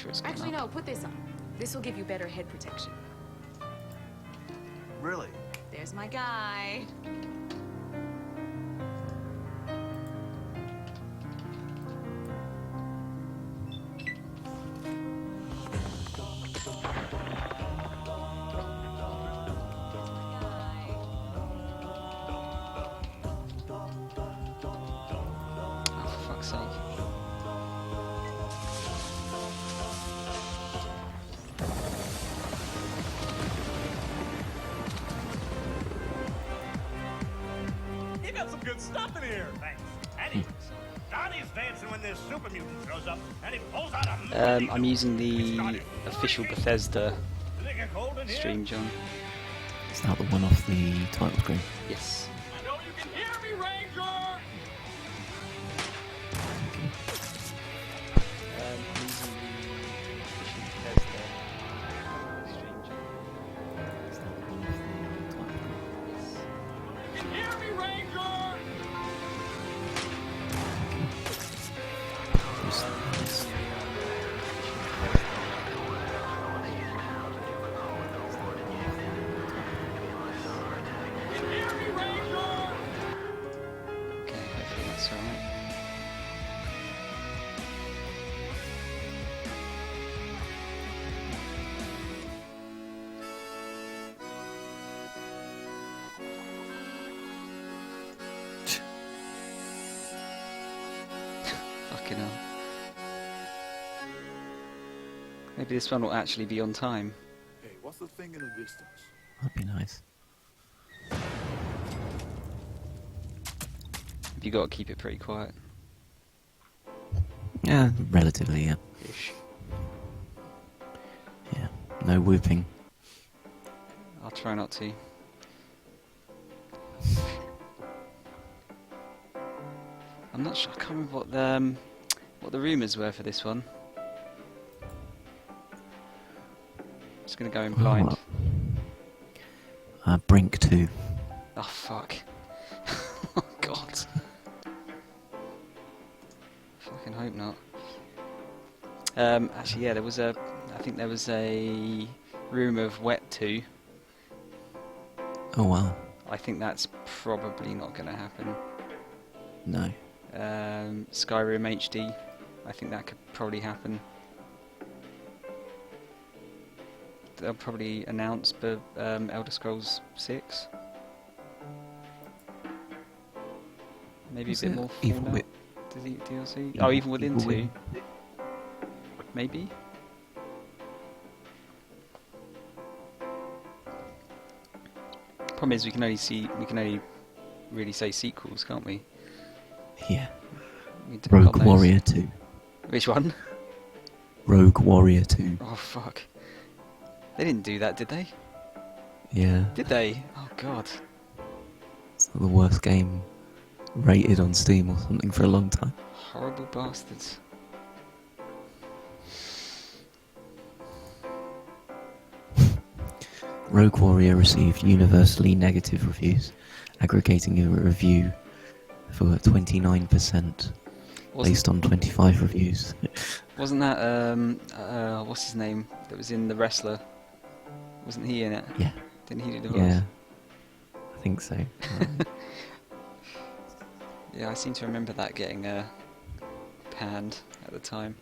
sure it's good Actually, enough. no, put this on. This will give you better head protection. Really? There's my guy. Oh, for fuck's sake. You got some good stuff in here. Thanks. And Donnie's dancing when this super mutant shows up, and he pulls out a I'm using the official Bethesda stream, John. Is that the one off the title screen? Yes. I know you can hear me, Ranger! I'm using the official Bethesda stream, John. Is that the one off the title screen? Yes. You can hear me, Ranger! Yes. You can hear me, Ranger! Okay, hopefully that's alright. Fucking hell. Maybe this one will actually be on time. Hey, what's the thing in the distance? That'd be nice. You got to keep it pretty quiet. Yeah, relatively, yeah. Ish. Yeah. No whooping. I'll try not to. I'm not sure. I can't remember what the rumours were for this one. Just gonna go in blind. Brink 2. Oh fuck. Oh god. Fucking hope not. Actually, yeah, I think there was a rumour of Wet 2. Oh wow. I think that's probably not going to happen. No. Skyrim HD, I think that could probably happen. They'll probably announce Elder Scrolls 6. Maybe Was a bit it more Evil Fallout DLC. Oh, even Within 2. Maybe. Problem is, we can only really say sequels, can't we? Yeah. We depend on Rogue those. Warrior 2. Which one? Rogue Warrior 2. Oh fuck. They didn't do that, did they? Yeah. Did they? Oh god. It's the worst game rated on Steam or something for a long time. Horrible bastards. Rogue Warrior received universally negative reviews, aggregating a review for 29% based on 25 reviews. Wasn't that what's his name that was in The Wrestler? Wasn't he in it? Yeah. Didn't he do the voice? Yeah. I think so. Yeah, I seem to remember that getting panned at the time.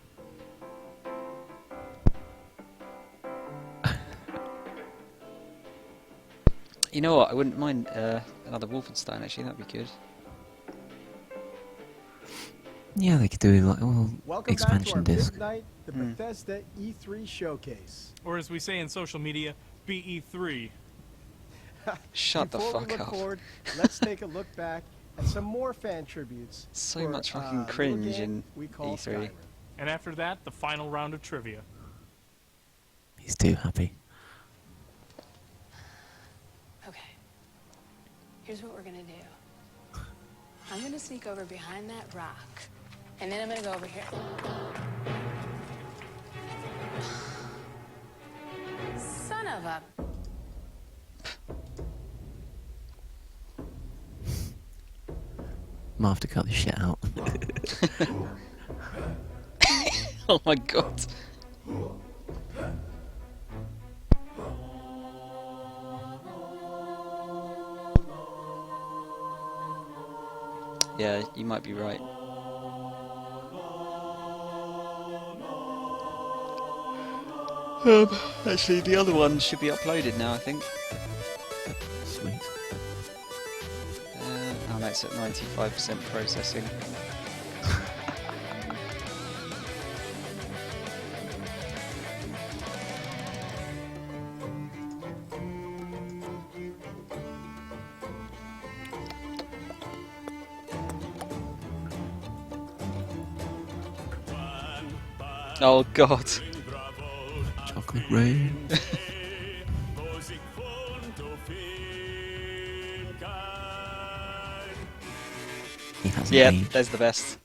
You know what? I wouldn't mind another Wolfenstein. Actually, that'd be good. Yeah, they could do like Welcome expansion back to our disc. midnight, the Bethesda E3 showcase. Or as we say in social media, BE3. Shut the Before we fuck up. record, let's take a look back at some more fan tributes. So for, much a fucking little cringe game in we call E3. Skyrim. And after that, the final round of trivia. He's too happy. Okay. Here's what we're gonna do. I'm gonna sneak over behind that rock, and then I'm gonna go over here. Son of a... Might have to cut this shit out. Oh my god. Yeah, you might be right. Actually, the other one should be uploaded now, I think. Sweet. Oh, that's at 95% processing. Oh God. Chocolate rain. He hasn't Yeah, aged. there's the best.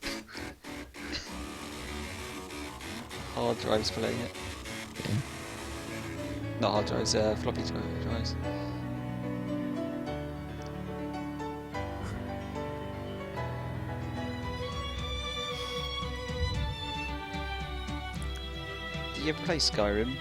Hard drives playing it. Yeah. Not hard drives, floppy drives. Did you ever play Skyrim?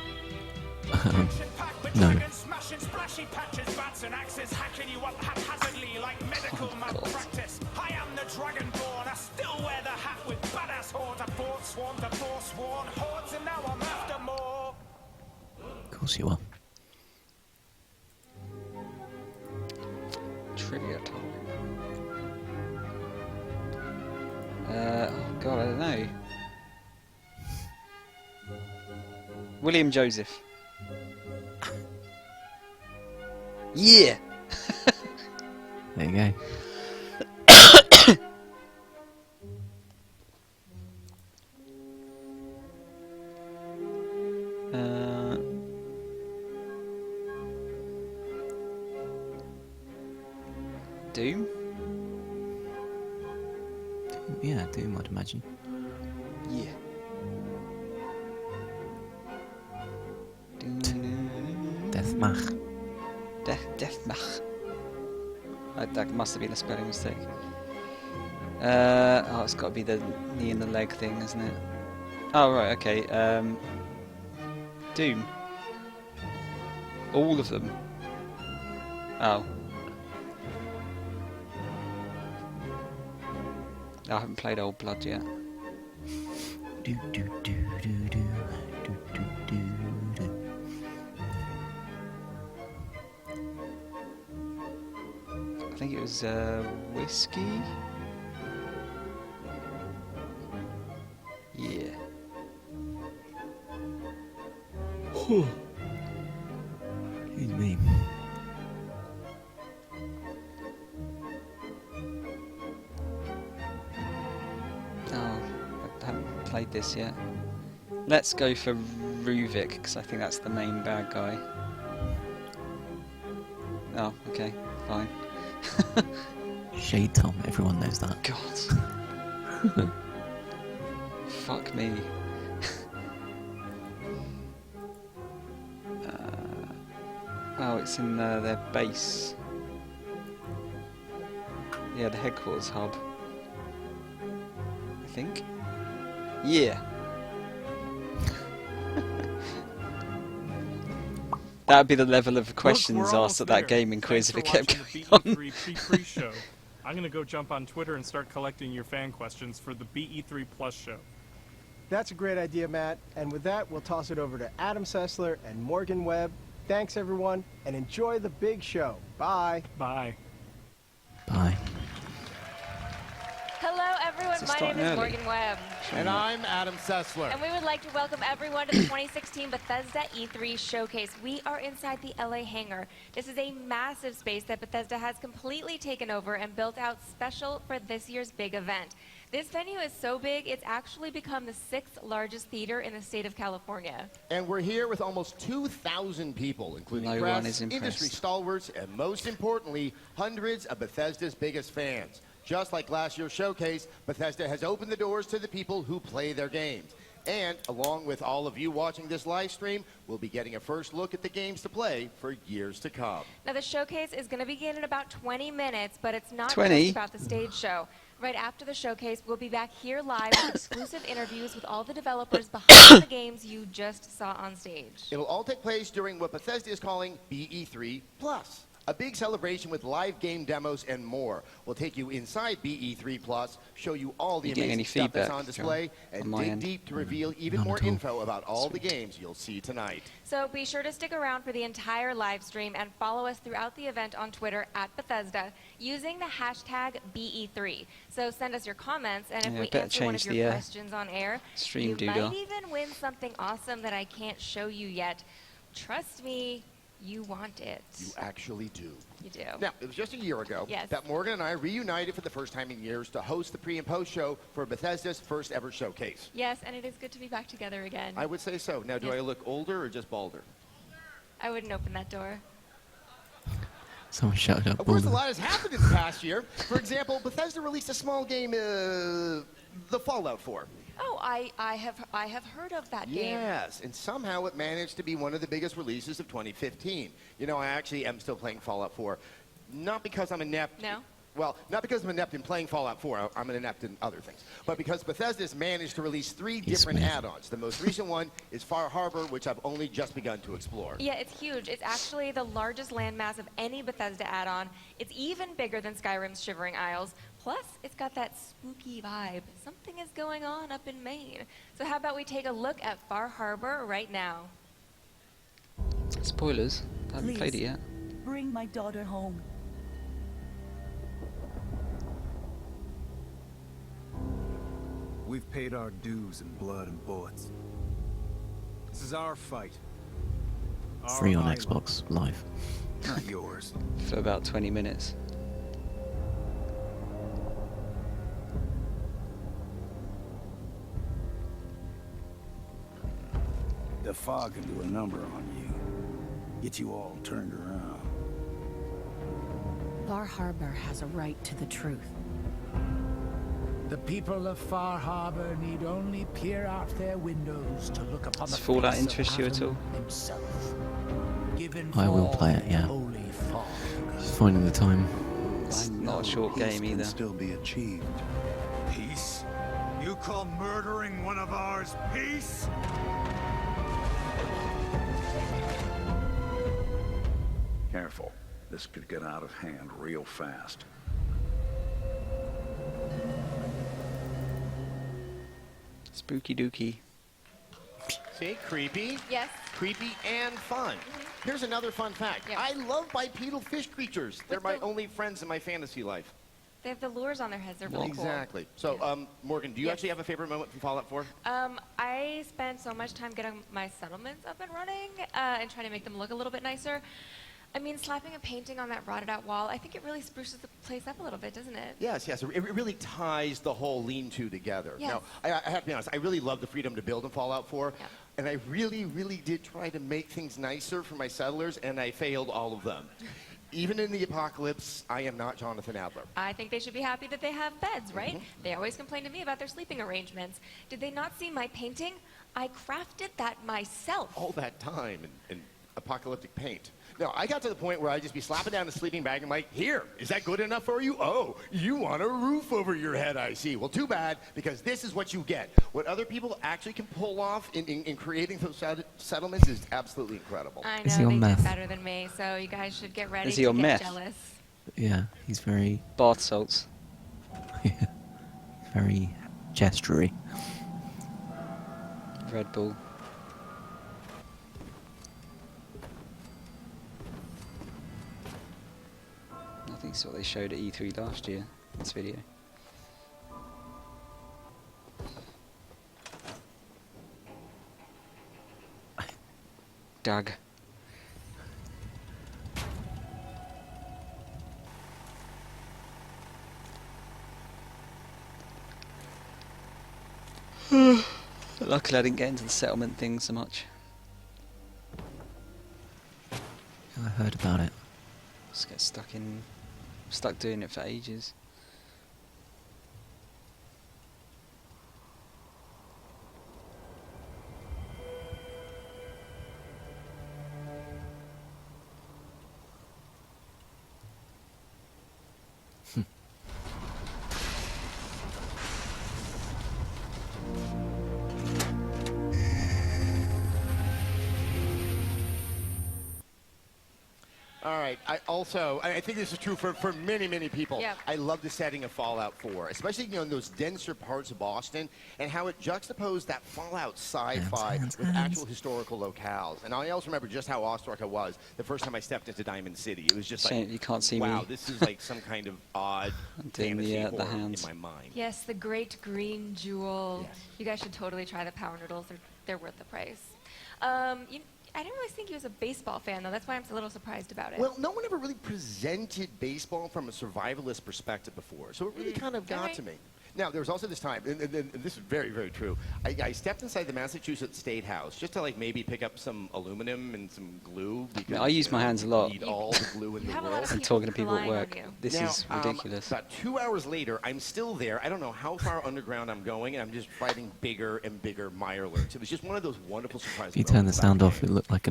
No. Smashing splashy patches, bats and axes, hacking you up haphazardly like medical Oh, malpractice. I am the Dragonborn, I still wear the hat with badass hordes. I fought, sworn, the forsworn hordes, and now I'm after more. Of course you are. Trivia time. Oh God, I don't know. William Joseph. Yeah. There you go. Doom? Yeah, Doom, I'd imagine. Yeah. Deathmatch. Deathmatch. That must have been a spelling mistake. Oh, it's got to be the knee and the leg thing, isn't it? Oh, right, okay. Doom. All of them. Oh. I haven't played Old Blood yet. Do do do do do do do do do. I think it was whiskey. Yeah. Excuse me. Oh, I haven't played this yet. Let's go for Ruvik, because I think that's the main bad guy. Oh, okay, fine. Shade Tom, everyone knows that. God. Fuck me. Oh, it's in their base. Yeah, the headquarters hub. I think. Yeah. That would be the level of questions Look, we're asked almost at that there. gaming quiz Thanks if for it kept watching going the on. BE3 pre-show. I'm gonna go jump on Twitter and start collecting your fan questions for the BE3 Plus show. That's a great idea, Matt. And with that, we'll toss it over to Adam Sessler and Morgan Webb. Thanks, everyone, and enjoy the big show. Bye. Bye. Bye. Hello, everyone. Is it My name starting is early? Morgan Webb. And I'm Adam Sessler. And we would like to welcome everyone to the 2016 Bethesda E3 Showcase. We are inside the LA hangar. This is a massive space that Bethesda has completely taken over and built out special for this year's big event. This venue is so big, it's actually become the 6th largest theater in the state of California. And we're here with almost 2,000 people, including No one press, is impressed. industry stalwarts, and most importantly, hundreds of Bethesda's biggest fans. Just like last year's showcase, Bethesda has opened the doors to the people who play their games. And along with all of you watching this live stream, we'll be getting a first look at the games to play for years to come. Now, the showcase is going to begin in about 20 minutes, but it's not 20? just about the stage show. Right after the showcase, we'll be back here live with exclusive interviews with all the developers behind the games you just saw on stage. It'll all take place during what Bethesda is calling BE3 Plus. A big celebration with live game demos and more. We'll take you inside BE3 Plus, show you all the You getting amazing any stuff that's feedback, on display, John, and on my dig end? deep to reveal even None more at all. info about all the games you'll see tonight. So be sure to stick around for the entire live stream and follow us throughout the event on Twitter at Bethesda using the hashtag BE3. So send us your comments, and if Yeah, we better answer one of change your the, questions on air, stream you doodle. might even win something awesome that I can't show you yet. Trust me, you want it. You actually do. You do. Now, it was just a year ago Yes. that Morgan and I reunited for the first time in years to host the pre and post show for Bethesda's first ever showcase. Yes, and it is good to be back together again. I would say so. Now, do Yes. I look older or just balder? I wouldn't open that door. Someone shut up. Of course, a Balder. lot has happened in the past year. For example, Bethesda released a small game, the Fallout 4. Oh, I have heard of that game. Yes, and somehow it managed to be one of the biggest releases of 2015. You know, I actually am still playing Fallout 4. Not because I'm inept. No? Well, not because I'm inept in playing Fallout 4. I'm an inept in other things. But because Bethesda's managed to release 3 different Smith. add-ons. The most recent one is Far Harbor, which I've only just begun to explore. Yeah, it's huge. It's actually the largest landmass of any Bethesda add-on. It's even bigger than Skyrim's Shivering Isles. Plus, it's got that spooky vibe. Something is going on up in Maine. So how about we take a look at Far Harbor right now? Spoilers. I haven't played it Please. yet. Bring my daughter home. We've paid our dues in blood and bullets. This is our fight. Free Our on island, Xbox Live. not yours. For about 20 minutes. The fog can do a number on you. Get you all turned around. Far Harbor has a right to the truth. The people of Far Harbor need only peer out their windows to look upon Does the Fallout face of interest you at Atom all? himself. Given I will forth play it, in yeah. holy fog. Just finding the time. It's not a short game Peace either. can still be achieved. Peace? You call murdering one of ours peace? Careful. This could get out of hand real fast. Spooky dooky. See, creepy. Yes. Creepy and fun. Here's another fun fact. Yeah. I love bipedal fish creatures. They're my the- only friends in my fantasy life. They have the lures on their heads. They're really Exactly. So, Morgan, do you Yes. actually have a favorite moment from Fallout 4? cool. I spent so much time getting my settlements up and running and trying to make them look a little bit nicer. I mean, slapping a painting on that rotted out wall, I think it really spruces the place up a little bit, doesn't it? Yes, yes. It really ties the whole lean-to together. Yes. Now, I have to be honest, I really love the freedom to build in Fallout 4. Yeah. And I really, really did try to make things nicer for my settlers, and I failed all of them. Even in the apocalypse, I am not Jonathan Adler. I think they should be happy that they have beds, right? They always complain to me about their sleeping arrangements. Did they not see my painting? I crafted that myself. All that time in apocalyptic paint. No, I got to the point where I'd just be slapping down a sleeping bag and like, here, is that good enough for you? Oh, you want a roof over your head, I see. Well, too bad, because this is what you get. What other people actually can pull off in creating those settlements is absolutely incredible. I Is he know on they meth? did better than me, so you guys should get ready Is he to on get meth? jealous. Yeah, he's very, Bath salts. very gestury. Red Bull. I think it's what they showed at E3 last year, this video. Doug. Luckily I didn't get into the settlement thing so much. I heard about it. Just get stuck doing it for ages. All right. I think this is true for many, many people. Yep. I love the setting of Fallout 4, especially in those denser parts of Boston, and how it juxtaposed that Fallout sci-fi with actual historical locales. And I also remember just how awestruck I was the first time I stepped into Diamond City. It was just like, Shame you can't see wow, me. this is like some kind of odd doing fantasy the horror hands. in my mind. Yes, the great green jewel. Yes. You guys should totally try the power noodles. They're worth the price. I didn't really think he was a baseball fan, though. That's why I'm a little surprised about it. Well, no one ever really presented baseball from a survivalist perspective before, so it really kind of got to me. Now, there was also this time, and this is very, very true, I stepped inside the Massachusetts State House just to, like, maybe pick up some aluminum and some glue. Because, I use my hands a lot. Need all the glue in the world. And talking to people at work. This is ridiculous. About 2 hours later, I'm still there. I don't know how far underground I'm going, and I'm just fighting bigger and bigger Mirelurks. It was just one of those wonderful surprises. If you turn the sound off, it looked like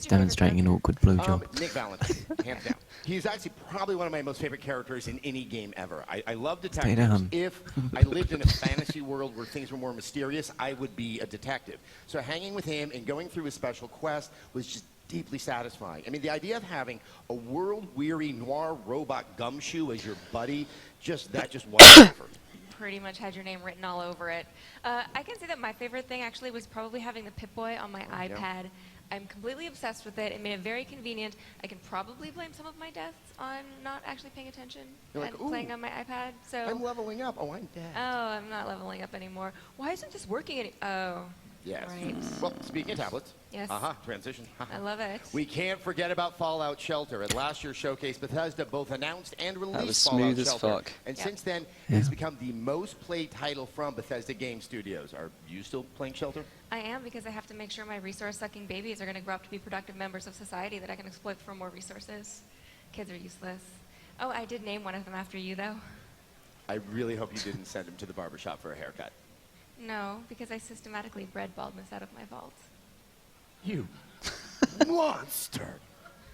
demonstrating an awkward blowjob. Nick Valentine, hands down. He's actually probably one of my most favorite characters in any game ever. I love detectives. If I lived in a fantasy world where things were more mysterious, I would be a detective. So hanging with him and going through his special quest was just deeply satisfying. I mean, the idea of having a world-weary noir robot gumshoe as your buddy, just wasn't for me. Pretty much had your name written all over it. I can say that my favorite thing actually was probably having the Pip-Boy on my iPad. I'm completely obsessed with it. It made it very convenient. I can probably blame some of my deaths on not actually paying attention and playing on my iPad. So I'm leveling up. Oh, I'm dead. Oh, I'm not leveling up anymore. Why isn't this working Oh. Yes. Right. Well, speaking of tablets. Yes. Transition. I love it. We can't forget about Fallout Shelter. At last year's showcase, Bethesda both announced and released That was Fallout smooth as Shelter. fuck. And since then, it's become the most played title from Bethesda Game Studios. Are you still playing Shelter? I am, because I have to make sure my resource-sucking babies are going to grow up to be productive members of society that I can exploit for more resources. Kids are useless. Oh, I did name one of them after you, though. I really hope you didn't send him to the barbershop for a haircut. No, because I systematically bred baldness out of my vault. You monster!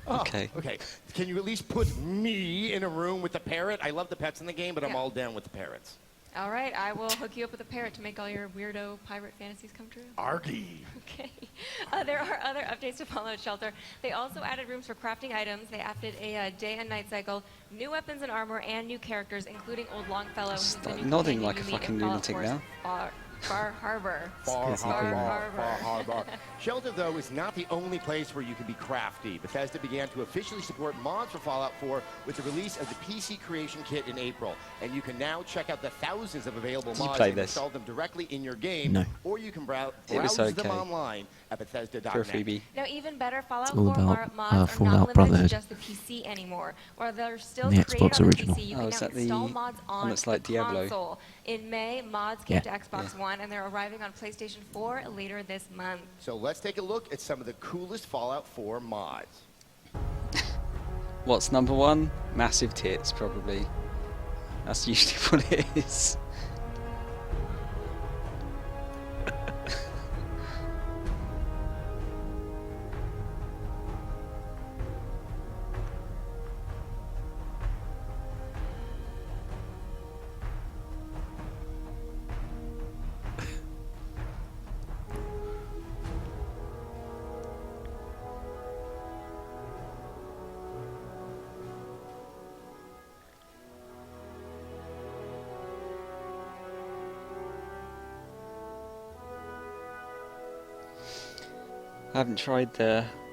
Okay. Okay. Can you at least put me in a room with the parrot? I love the pets in the game, but I'm all down with the parrots. All right, I will hook you up with a parrot to make all your weirdo pirate fantasies come true. Argy. Okay. There are other updates to Fallout Shelter. They also added rooms for crafting items. They added a day and night cycle, new weapons and armor, and new characters, including Old Longfellow, who's the new nodding companion like you a meet fucking in Fallout lunatic 4's now. Far Harbor. Far Harbor. Harbor. Shelter, though, is not the only place where you can be crafty. Bethesda began to officially support mods for Fallout 4 with the release of the PC Creation Kit in April. And you can now check out the thousands of available mods and install them directly in your game. Or you can browse them online at Bethesda.net. For a freebie. Now, even better, Fallout 4 all about, mods are Fallout not limited Brotherhood. to just the PC anymore. While they're still The created Xbox on original. the PC, you Oh, can is now that install the mods one on that's the like Diablo? console. In May, mods came to Xbox One, and they're arriving on PlayStation 4 later this month. So let's take a look at some of the coolest Fallout 4 mods. What's number one? Massive tits, probably. That's usually what it is. I haven't tried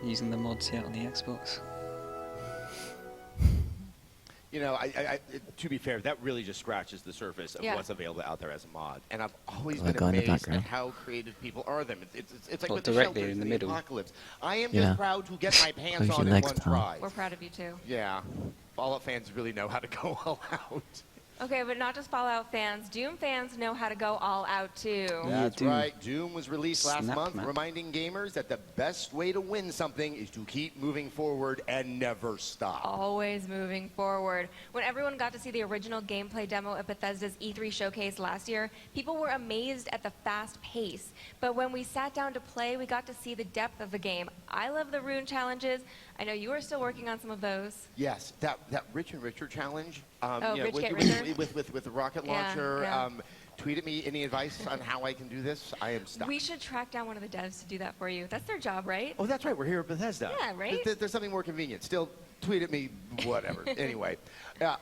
using the mods yet on the Xbox. You know, to be fair, that really just scratches the surface of what's available out there as a mod. And I've always been amazed at how creative people are them. It's like with the directly Shelters in the and middle. Apocalypse. I am just proud to get my pants Close on your in legs, one pal. try. We're proud of you, too. Yeah. Fallout fans really know how to go all out. Okay, but not just Fallout fans. Doom fans know how to go all out, too. That's right. Doom was released last Snap month, map. reminding gamers that the best way to win something is to keep moving forward and never stop. Always moving forward. When everyone got to see the original gameplay demo at Bethesda's E3 showcase last year, people were amazed at the fast pace. But when we sat down to play, we got to see the depth of the game. I love the rune challenges. I know you are still working on some of those. Yes, that Rich and Richer challenge. Rich get richer? With the rocket launcher. Tweet at me any advice on how I can do this. I am stuck. We should track down one of the devs to do that for you. That's their job, right? Oh, that's right. We're here at Bethesda. Yeah, right? There's something more convenient. Still, tweet at me, whatever. Anyway,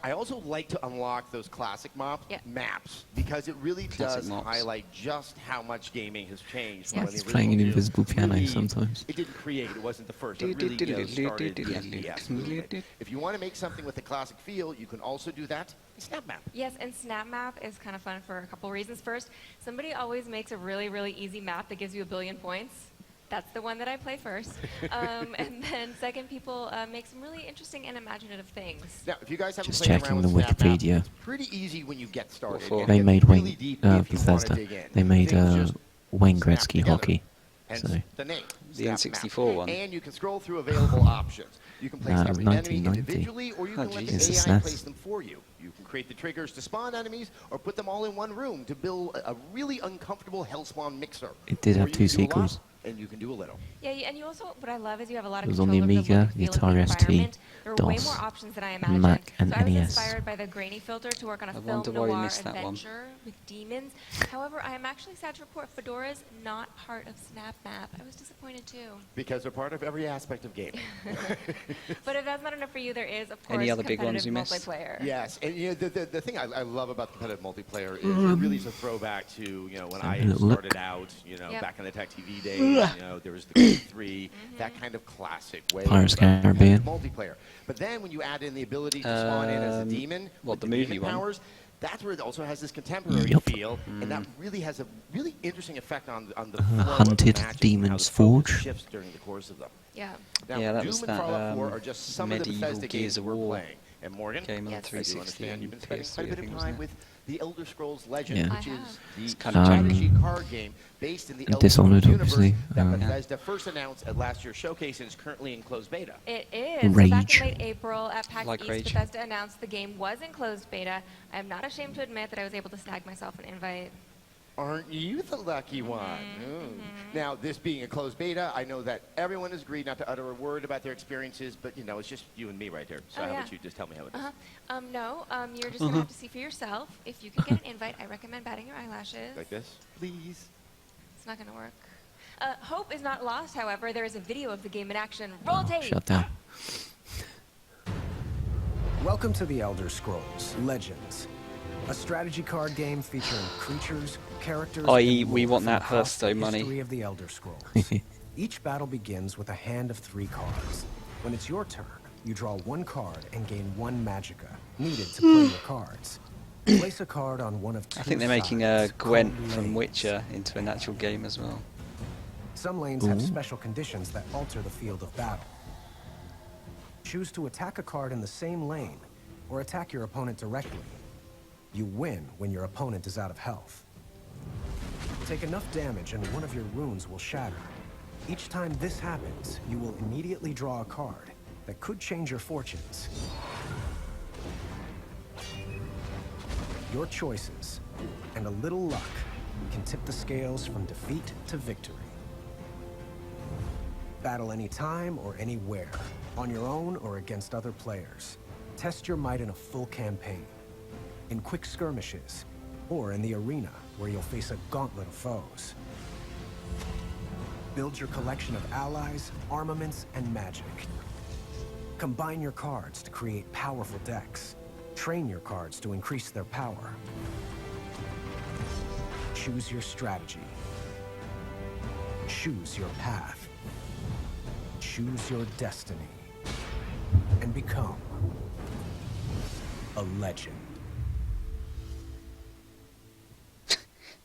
I also like to unlock those classic maps because it really does highlight just how much gaming has changed. From when He's the playing an original invisible piano really, sometimes. It didn't create it. It wasn't the first. It really started the FPS movement. If you want to make something with a classic feel, you can also do that in Snap Map. Yes, and Snap Map is kind of fun for a couple reasons. First, somebody always makes a really, really easy map that gives you 1 billion points. That's the one that I play first. And then second, people make some really interesting and imaginative things. Now, if you guys haven't Just played checking around the with Snap Map, Wikipedia. it's pretty easy when you get started. They made really deep if you wanna Bethesda. dig in. They made Things just Wayne snap Gretzky together. hockey. Hence So the name. The Snap N64 Map. one. And you can scroll through available options. You can place every enemy 1990. individually, or you can let the It's a AI SNES. place them for you. You can create the triggers to spawn enemies, or put them all in one room to build a really uncomfortable hellspawn mixer. It did Or have you 2 can do a lot, sequels. and you can do a little. Yeah, and you also, what I love is you have a lot of It was on the control over the Amiga, look and the feel of the Atari ST, environment. There are way DOS, more options than I and imagined. Mac and so I was NES. inspired by the grainy filter to work on a I film wonder why we noir missed that one. adventure with demons. However, I am actually sad to report Fedora's not part of Snap Map. I was disappointed too. Because they're part of every aspect of gaming. But if that's not enough for you, there is, of course, Any other big ones competitive we missed? multiplayer. Yes, and you know, the thing I love about competitive multiplayer is it really is a throwback to when I started out, back in the Tech TV days. There was the Code 3, that kind of classic way Pirates of Caribbean. multiplayer. But then when you add in the ability to spawn in as a demon, what, with the the movie demon one? powers, that's where it also has this contemporary Yup. feel, and that really has a really interesting effect on the flow Hunted of matches and how Demon's the focus Forge. shifts during the course of them. Yeah. Now, Yeah, that Doom was and that, Fallout 4 are just some of the medieval Bethesda Gears games of we're War playing. And Morgan, game on the Yes. I do 360 understand and you've been spending PS3, quite a I bit think, of wasn't time it? with The Elder Scrolls Legend, Yeah. which I is have. the It's kind of strategy card game based in the And Elder Dishonored, Scrolls universe obviously. that Bethesda first announced at last year's showcase and is currently in closed beta. It is. So back Rage. in late April at PAX Like East, Rage. Bethesda announced the game was in closed beta. I am not ashamed to admit that I was able to snag myself an invite. Aren't you the lucky one? Now, this being a closed beta, I know that everyone has agreed not to utter a word about their experiences, but it's just you and me right here. So Oh, how yeah. about you just tell me how it is? No, you're just going to have to see for yourself. If you can get an invite, I recommend batting your eyelashes. Like this? Please. It's not going to work. Hope is not lost, however. There is a video of the game in action. Roll tape! Shut down. Welcome to the Elder Scrolls Legends, a strategy card game featuring creatures, characters, I.e., and we lore want from that across the Hearthstone money. history of the Elder Scrolls. Each battle begins with a hand of 3 cards. When it's your turn, you draw 1 card and gain 1 magicka needed to play your cards. Place a card on one of 2 I think they're making sides Gwent called from lanes. Witcher into an actual game as well. Some lanes have special conditions that alter the field of battle. Choose to attack a card in the same lane, or attack your opponent directly. You win when your opponent is out of health. Take enough damage and one of your runes will shatter. Each time this happens, you will immediately draw a card that could change your fortunes. Your choices and a little luck can tip the scales from defeat to victory. Battle anytime or anywhere, on your own or against other players. Test your might in a full campaign, in quick skirmishes, or in the arena where you'll face a gauntlet of foes. Build your collection of allies, armaments, and magic. Combine your cards to create powerful decks. Train your cards to increase their power. Choose your strategy. Choose your path. Choose your destiny. And become a legend.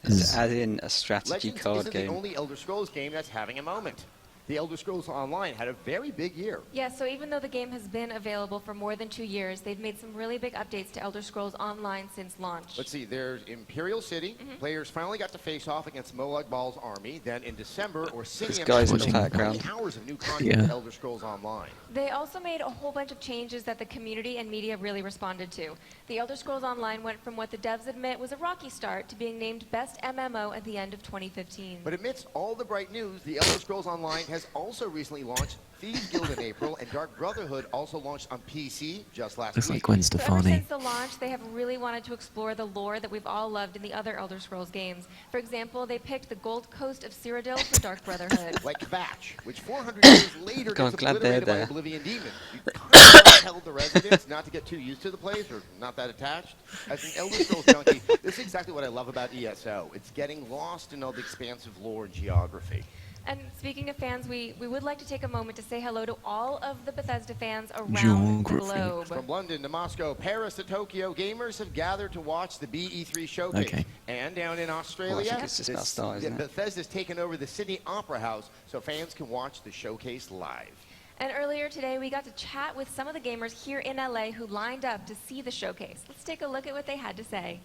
Let's add in a strategy Legends card isn't game. the only Elder Scrolls game that's having a moment. The Elder Scrolls Online had a very big year. Yeah, so even though the game has been available for more than 2 years, they've made some really big updates to Elder Scrolls Online since launch. Let's see, there's Imperial City. Players finally got to face off against Molag Bal's army. Then in December, Orsinium guys in the added background. 20 hours of new content to Elder Scrolls Online. They also made a whole bunch of changes that the community and media really responded to. The Elder Scrolls Online went from what the devs admit was a rocky start to being named Best MMO at the end of 2015. But amidst all the bright news, the Elder Scrolls Online has also recently launched Thieves Guild in April, and Dark Brotherhood also launched on PC just last Looks week. like Gwen So ever Stefani. since the launch, they have really wanted to explore the lore that we've all loved in the other Elder Scrolls games. For example, they picked the Gold Coast of Cyrodiil for Dark Brotherhood. Like Vatch, which 400 years later God, gets glad they're obliterated by there. Oblivion Demon. You kind of tell the residents not to get too used to the place or not that attached. As an Elder Scrolls junkie, this is exactly what I love about ESO. It's getting lost in all the expansive lore and geography. And speaking of fans, we would like to take a moment to say hello to all of the Bethesda fans around the Geography. globe. From London to Moscow, Paris to Tokyo, gamers have gathered to watch the BE3 showcase. Okay. And down in Well, I Australia, think it's just about to start, isn't it? Bethesda's taken over the Sydney Opera House so fans can watch the showcase live. And earlier today, we got to chat with some of the gamers here in LA who lined up to see the showcase. Let's take a look at what they had to say.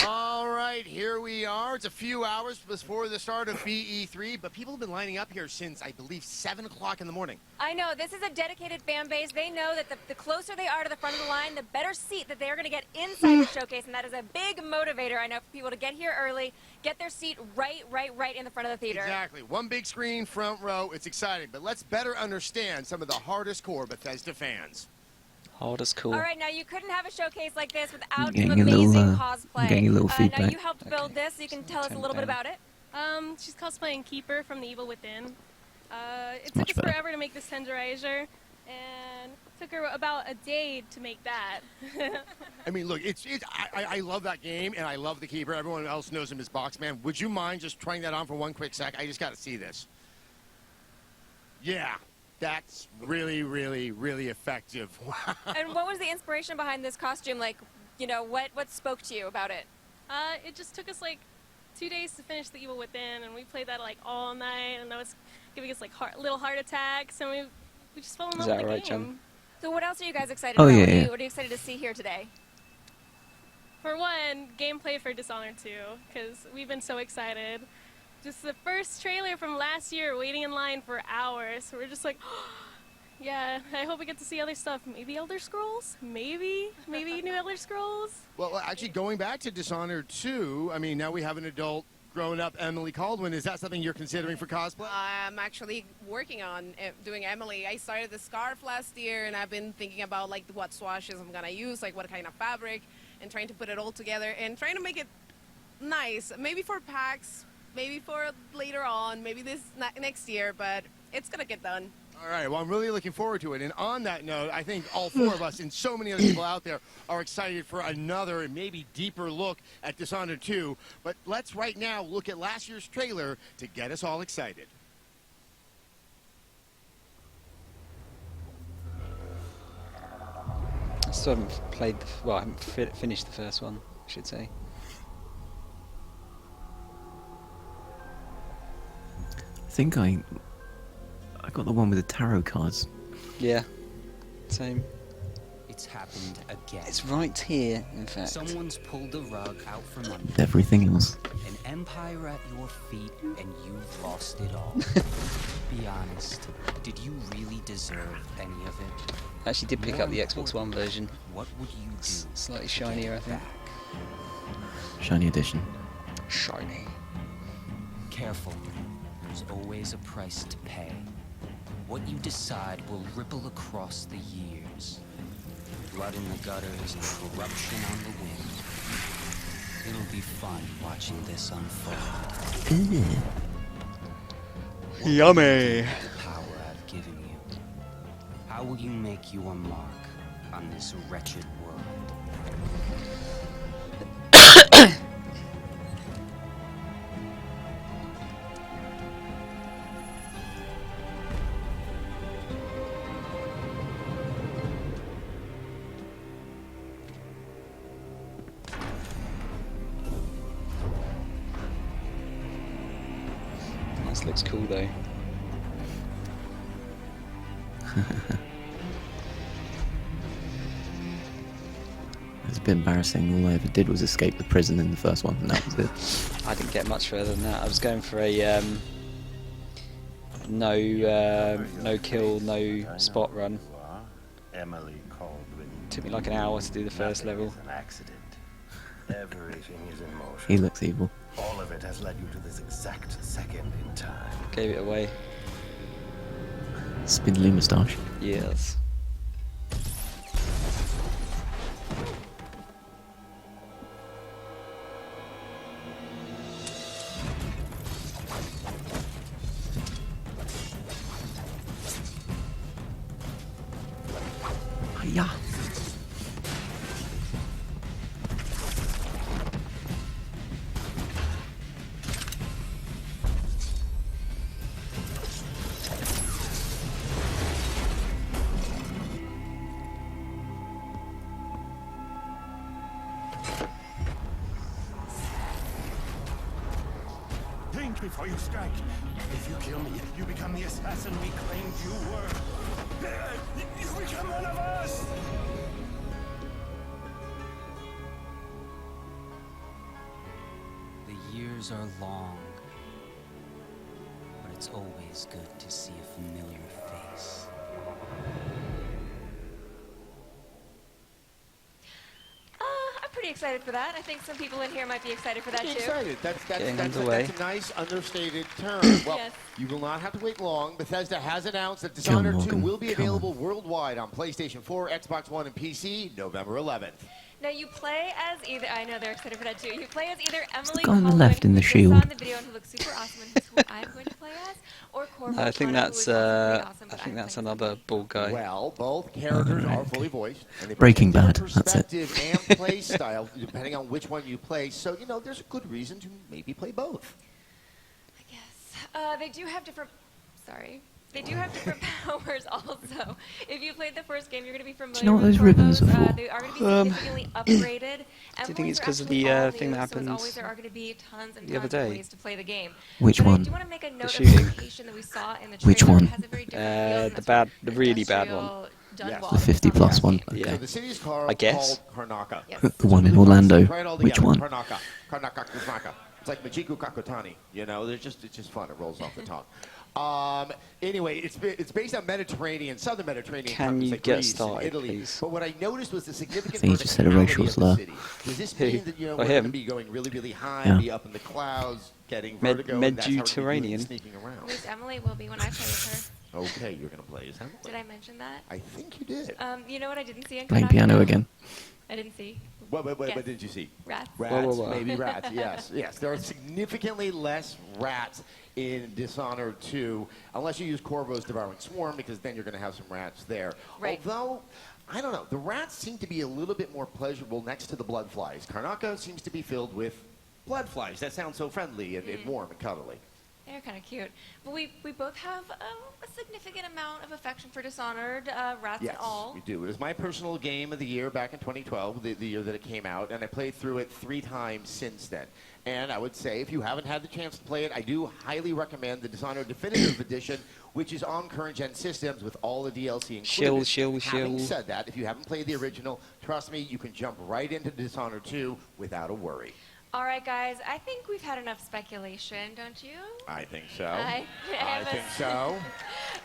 All right, here we are. It's a few hours before the start of BE3, but people have been lining up here since, I believe, 7 o'clock in the morning. I know, this is a dedicated fan base. They know that the closer they are to the front of the line, the better seat that they're going to get inside the showcase, and that is a big motivator, I know, for people to get here early, get their seat right in the front of the theater. Exactly. One big screen, front row. It's exciting, but let's better understand some of the hardest core Bethesda fans. Hardest core. All right, now you couldn't have a showcase like this without some Getting a amazing little, cosplay. getting a little Now feedback. you helped build this, so you can tell us a little bit about it. She's cosplaying Keeper from The Evil Within. It Much took us better. forever to make this tenderizer, and it took her about a day to make that. I mean, look, I love that game, and I love the Keeper. Everyone else knows him as Boxman. Would you mind just trying that on for one quick sec? I just got to see this. Yeah, that's really, really, really effective. And what was the inspiration behind this costume? Like, you know, what spoke to you about it? It just took us like 2 days to finish The Evil Within, and we played that like all night, and that was giving us like little heart attacks, and we just fell in love with the right, game. John? So what else are you guys excited Oh, about? yeah, What are you excited to see here today? For one, gameplay for Dishonored 2, because we've been so excited. Just the first trailer from last year, waiting in line for hours. So we're just like, yeah, I hope we get to see other stuff. Maybe Elder Scrolls? Maybe new Elder Scrolls? Well, actually, going back to Dishonored 2, I mean, now we have an adult grown-up Emily Caldwin. Is that something you're considering for cosplay? I'm actually working on doing Emily. I started the scarf last year, and I've been thinking about like what swashes I'm gonna use, like what kind of fabric, and trying to put it all together and trying to make it nice. Maybe for PAX, maybe for later on, maybe this next year, but it's gonna get done. All right, well, I'm really looking forward to it. And on that note, I think all four of us and so many other people out there are excited for another and maybe deeper look at Dishonored 2. But let's right now look at last year's trailer to get us all excited. I still haven't played, well, I haven't finished the first one, I should say. I think I got the one with the tarot cards. Yeah, same. It's happened again. It's right here, in fact. Someone's pulled the rug out from under. With everything else. An empire at your feet, and you've lost it all. Be honest. Did you really deserve any of it? I actually did pick up the Xbox One version. What would you do? Slightly shinier, I think. Shiny edition. Shiny. Careful. There's always a price to pay. What you decide will ripple across the years. Blood in the gutters and corruption on the wind. It'll be fun watching this unfold. Yummy. The power I've given you. How will you make your mark on this wretched world? This looks cool though. It's a bit embarrassing. All I ever did was escape the prison in the first one, and that was it. I didn't get much further than that. I was going for a no kill, no spot run. Emily Caldwin. Took me like an hour to do the first level. An accident. Everything is in motion. He looks evil. All of it has led you to this exact second in time. Gave it away. Spindly moustache. Yes. Yeah. Think before you strike. If you kill me, you become the assassin we claimed you were. You become one of us! The years are long, but it's always good to see a familiar face. I'm pretty excited for that. I think some people in here might be excited for that Pretty too. excited. Getting That's underway. a nice understated term. Well, Yes. you will not have to wait long. Bethesda has announced that Dishonored 2 Morgan, will be come available worldwide on PlayStation 4, Xbox One, and PC November 11th. Now you play as either. I know they're excited for that too. You play as either Emily guy on the Cohen, left in the who you shield. saw in the video and who looks super awesome and who's who I'm going to play as, or Corvo. I think Connor, that's who is also pretty awesome, I but think I'm that's playing another bald guy. Well, both characters are fully voiced. And they Breaking bring a Bad, different that's it. perspective and play style, depending on which one you play. So, you know, there's a good reason to maybe play both. I guess. They do have different. Sorry. They do have different powers also. If you played the first game, you're going to be familiar know what with those ribbons Corvos. are for? They are going to be significantly upgraded. Do you think Emily's it's are 'cause of actually the, all thing new, that so as happened always, there are going to be tons and the other tons of day? ways to play the game. Which But one? I do want to make a note of shooting. the location that we saw in the trailer. Which one? It has a very different feel, and The really bad one. industrial Dunwall The that's 50 on plus the one. game. Yeah. So the city is called I guess. Karnaka. Yes. The one in Orlando. Try it all Which together. one? Karnaka. Karnaka. It's like Machiku Kakotani. You know, it's just fun. It rolls off the tongue. Anyway, it's based on southern Mediterranean Can countries you like get Greece and started, Italy. please? But what I noticed was the significant I think you just said a verticality racial of the slur. city. Does this Who? mean that Or we're going to him? be going really, really high, Yeah. be up in the clouds, getting vertigo, and that's how we're gonna be doing Mediterranean. sneaking At around? least Emily will be when I play with Okay, you're going to play as her. Did Emily. I mention that? I think you did. You know what I didn't see in Playing Karnaka, piano though? again. I didn't see. What Guess. did you see? Rats. Rats, Whoa. maybe rats, yes. There are significantly less rats in Dishonored 2, unless you use Corvo's Devouring Swarm, because then you're going to have some rats there. Right. Although, I don't know, the rats seem to be a little bit more pleasurable next to the blood flies. Karnaka seems to be filled with blood flies. That sounds so friendly and warm and cuddly. They're kind of cute. But we both have a significant amount of affection for Dishonored, rats Yes, and all. we do. It was my personal game of the year back in 2012, the year that it came out, and I played through it 3 times since then. And I would say, if you haven't had the chance to play it, I do highly recommend the Dishonored Definitive Edition, which is on current-gen systems with all the DLC included. Having said that, if you haven't played the original, trust me, you can jump right into Dishonored 2 without a worry. All right, guys. I think we've had enough speculation, don't you? I think so. I think so.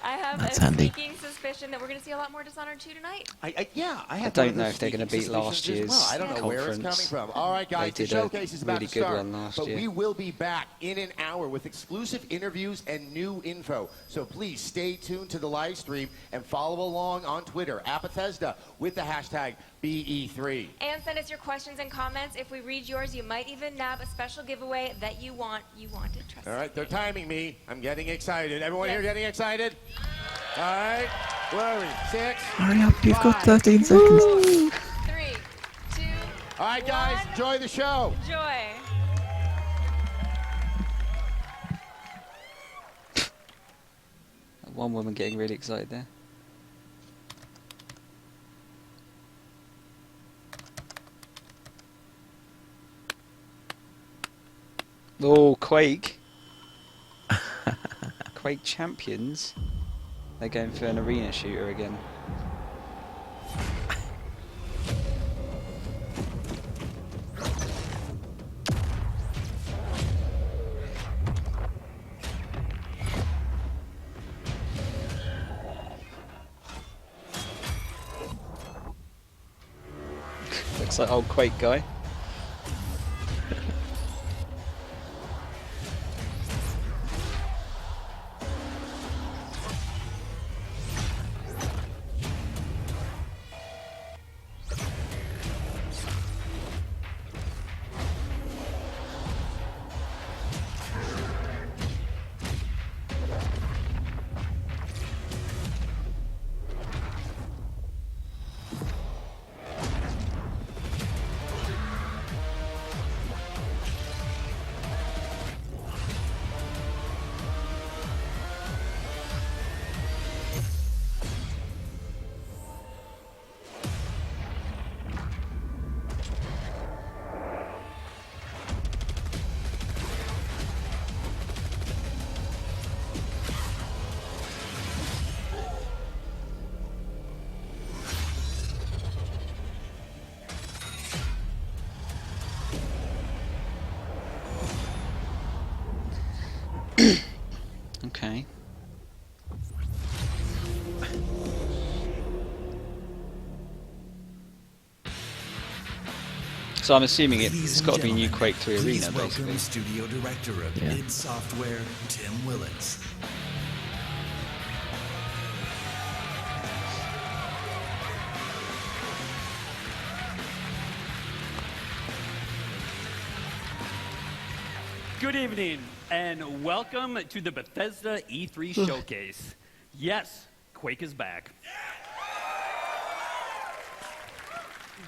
I have That's a handy. sneaking suspicion that we're going to see a lot more Dishonored 2 tonight. I I have don't one of know those if they're going to sneaky beat last suspicions as year's well. I don't know where it's coming conference. from. All right, guys, They the did a showcase is about really to good start, one last but year. we will be back in an hour with exclusive interviews and new info. So please stay tuned to the live stream and follow along on Twitter at Bethesda with the hashtag BE3. And send us your questions and comments. If we read yours, you might even nab a special giveaway that you wanted. Trust All me. right, they're timing me. I'm getting excited. Everyone Yes. here getting excited? All right. Where are we? 6. Hurry up, you've got 5. 13 seconds. 3, 2, All right, guys, 1. enjoy the show. Enjoy. One woman getting really excited there. Oh, Quake. Quake champions. They're going for an arena shooter again. Looks like old Quake guy. Okay. So I'm assuming it's got to be new Quake 3 Arena, basically. Welcome Studio Director of id Software, Tim Willits. Good evening, and welcome to the Bethesda E3 Showcase. Yes, Quake is back.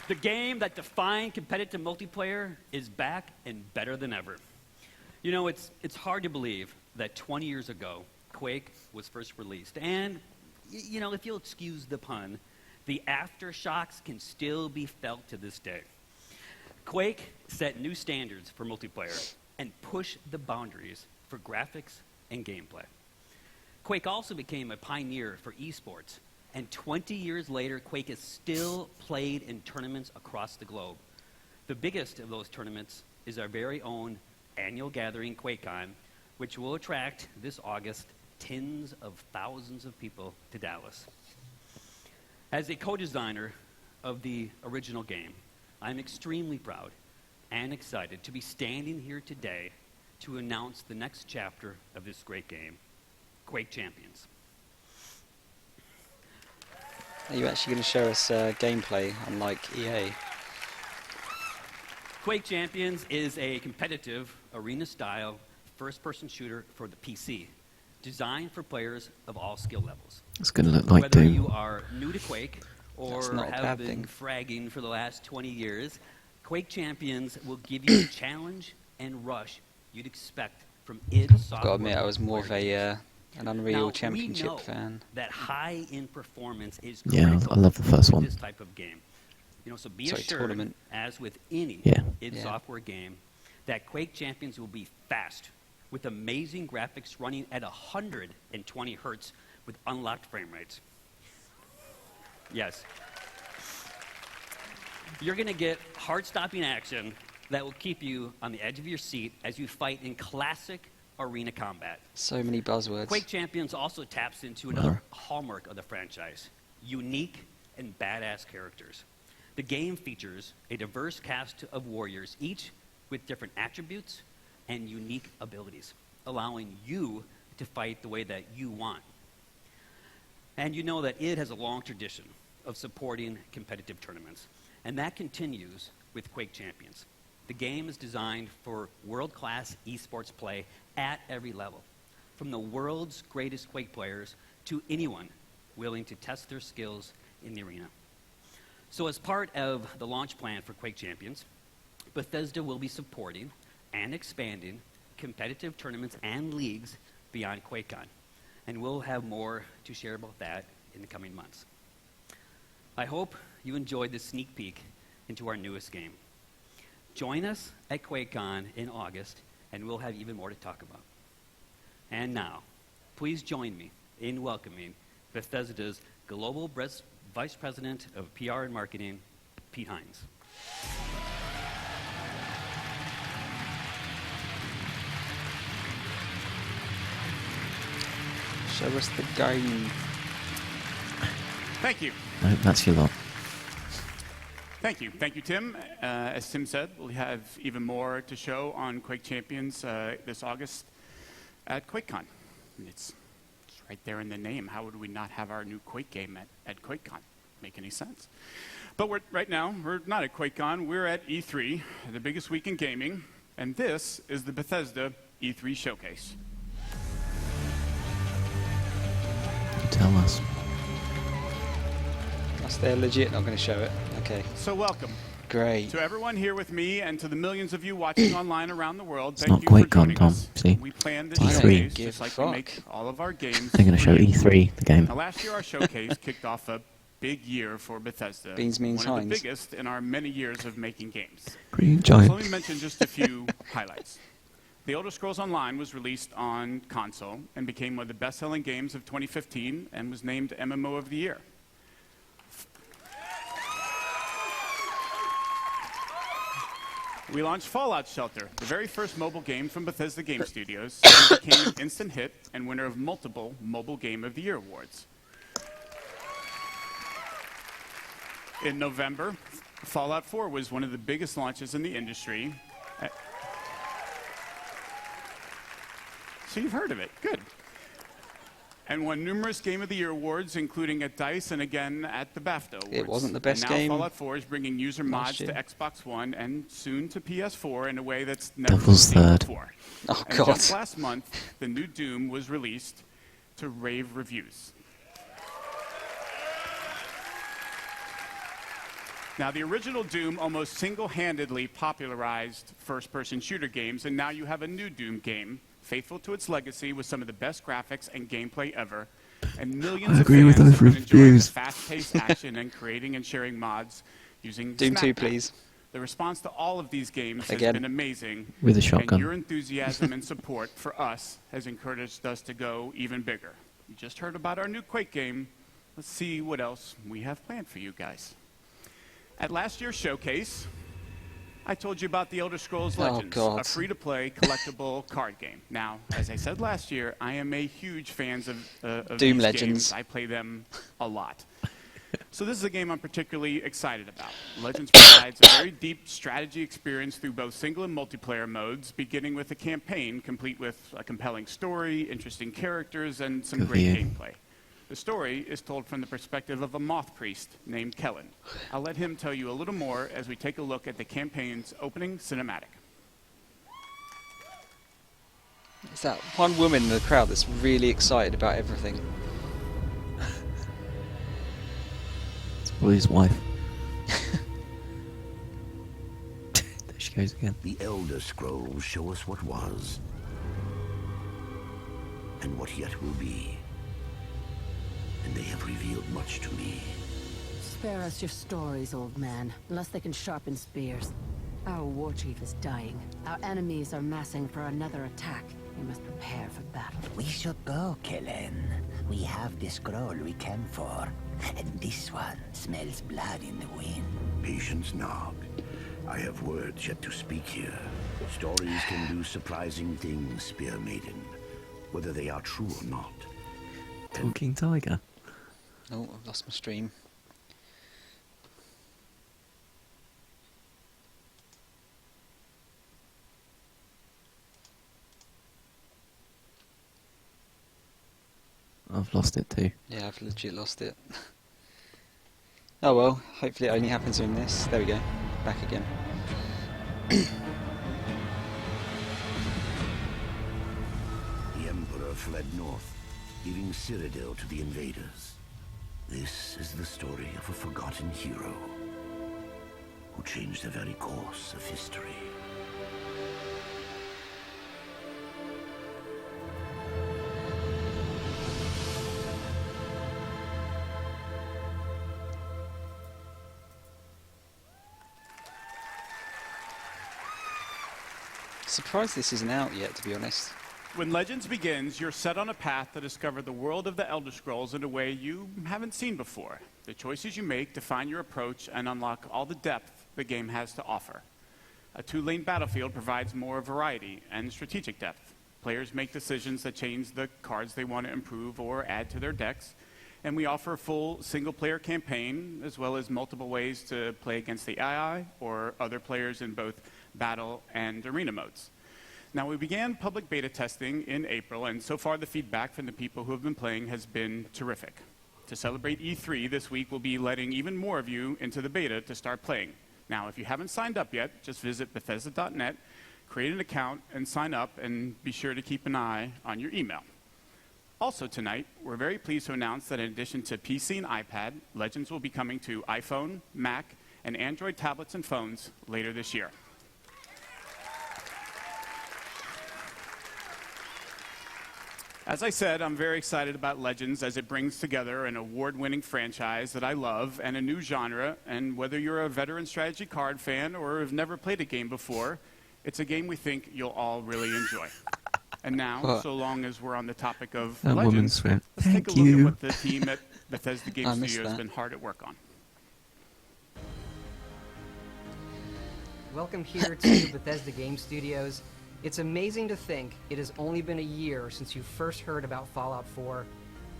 The game that defined competitive multiplayer is back and better than ever. You know, it's hard to believe that 20 years ago, Quake was first released. And, you know, if you'll excuse the pun, the aftershocks can still be felt to this day. Quake set new standards for multiplayer and pushed the boundaries for graphics and gameplay. Quake also became a pioneer for esports. And 20 years later, Quake is still played in tournaments across the globe. The biggest of those tournaments is our very own annual gathering, QuakeCon, which will attract this August tens of thousands of people to Dallas. As a co-designer of the original game, I'm extremely proud and excited to be standing here today to announce the next chapter of this great game, Quake Champions. Are you actually going to show us gameplay, unlike EA? Quake Champions is a competitive, arena-style, first-person shooter for the PC, designed for players of all skill levels. It's going to look like Whether Doom. you are new to Quake or not a have bad been thing. fragging for the last 20 years, Quake Champions will give you the challenge and rush you'd expect from id Software. I've got to admit, I was more of multiplayer an Unreal Now, Championship we know fan. that high-end performance is Yeah, critical I love the first with one. this type of game. You know, so be Sorry, assured, tournament. as with any Yeah. id Yeah. Software game, that Quake Champions will be fast, with amazing graphics running at 120 hertz with unlocked frame rates. Yes. You're going to get heart-stopping action that will keep you on the edge of your seat as you fight in classic arena combat. So many buzzwords. Quake Champions also taps into another hallmark of the franchise, unique and badass characters. The game features a diverse cast of warriors, each with different attributes and unique abilities, allowing you to fight the way that you want. And you know that id has a long tradition of supporting competitive tournaments, and that continues with Quake Champions. The game is designed for world-class esports play at every level, from the world's greatest Quake players to anyone willing to test their skills in the arena. So as part of the launch plan for Quake Champions, Bethesda will be supporting and expanding competitive tournaments and leagues beyond QuakeCon, and we'll have more to share about that in the coming months. I hope you enjoyed this sneak peek into our newest game. Join us at QuakeCon in August, and we'll have even more to talk about. And now, please join me in welcoming Bethesda's Global Vice President of PR and Marketing, Pete Hines. Show us the game. Thank you. No, that's your lot. Thank you. Thank you, Tim. As Tim said, we'll have even more to show on Quake Champions this August at QuakeCon. It's right there in the name. How would we not have our new Quake game at QuakeCon? Make any sense? But right now, we're not at QuakeCon. We're at E3, the biggest week in gaming, and this is the Bethesda E3 Showcase. Tell us. They're legit not going to show it. Okay. So welcome. Great. To everyone here with me and to the millions of you watching online around the world, It's thank not you for QuakeCon, joining Tom. us. See? We planned this E3. showcase just like we make all of our games. They're going to show E3, the game. Now, last year our showcase kicked off a big year for Bethesda. Beans means one of the Hines. biggest in our many years of making games. Green So let giants. me mention just a few highlights. The Elder Scrolls Online was released on console and became one of the best-selling games of 2015 and was named MMO of the Year. We launched Fallout Shelter, the very first mobile game from Bethesda Game Studios, and became an instant hit and winner of multiple Mobile Game of the Year awards. In November, Fallout 4 was one of the biggest launches in the industry. So you've heard of it. Good. And won numerous Game of the Year awards, including at DICE and again at the BAFTA Awards. It wasn't the best and now game. Fallout 4 is bringing user mods year. to Xbox One and soon to PS4 in a way that's never been Devil's seen Third. before. Oh, and God. just last month, the new Doom was released to rave reviews. Now, the original Doom almost single-handedly popularized first-person shooter games, and now you have a new Doom game, faithful to its legacy with some of the best graphics and gameplay ever, and millions I of agree with fans those have been enjoying the reviews. fast-paced action and creating and sharing mods using Doom 2, Snap Map. please. The response to all of these games Again. has been amazing, With a shotgun. and your enthusiasm and support for us has encouraged us to go even bigger. You just heard about our new Quake game. Let's see what else we have planned for you guys. At last year's showcase, I told you about the Elder Scrolls Legends, God. a free-to-play collectible card game. Now, as I said last year, I am a huge fan of Doom these Legends. games. I play them a lot. So this is a game I'm particularly excited about. Legends provides a very deep strategy experience through both single and multiplayer modes, beginning with a campaign complete with a compelling story, interesting characters, and some Good great for you. gameplay. The story is told from the perspective of a moth priest named Kellen. I'll let him tell you a little more as we take a look at the campaign's opening cinematic. It's that one woman in the crowd that's really excited about everything. It's probably his wife. There she goes again. The Elder Scrolls show us what was and what yet will be. And they have revealed much to me. Spare us your stories, old man, unless they can sharpen spears. Our war chief is dying. Our enemies are massing for another attack. We must prepare for battle. We should go, Kellen. We have the scroll we came for. And this one smells blood in the wind. Patience, Nog. I have words yet to speak here. Stories can do surprising things, Spear Maiden, whether they are true or not. Talking tiger. Oh, I've lost my stream. I've lost it too. Yeah, I've legit lost it. Oh well, hopefully it only happens in this. There we go. Back again. The Emperor fled north, leaving Cyrodiil to the invaders. This is the story of a forgotten hero who changed the very course of history. Surprised this isn't out yet, to be honest. When Legends begins, you're set on a path to discover the world of the Elder Scrolls in a way you haven't seen before. The choices you make define your approach and unlock all the depth the game has to offer. A two-lane battlefield provides more variety and strategic depth. Players make decisions that change the cards they want to improve or add to their decks, and we offer a full single-player campaign as well as multiple ways to play against the AI or other players in both battle and arena modes. Now, we began public beta testing in April, and so far the feedback from the people who have been playing has been terrific. To celebrate E3 this week, we'll be letting even more of you into the beta to start playing. Now, if you haven't signed up yet, just visit Bethesda.net, create an account, and sign up, and be sure to keep an eye on your email. Also tonight, we're very pleased to announce that in addition to PC and iPad, Legends will be coming to iPhone, Mac, and Android tablets and phones later this year. As I said, I'm very excited about Legends as it brings together an award-winning franchise that I love and a new genre, and whether you're a veteran strategy card fan or have never played a game before, it's a game we think you'll all really enjoy. And now, What? so long as we're on the topic of That woman Legends, swear. let's take a Thank look you. at what the team at Bethesda Game I missed Studios has that. been hard at work on. Welcome here to Bethesda Game Studios. It's amazing to think it has only been a year since you first heard about Fallout 4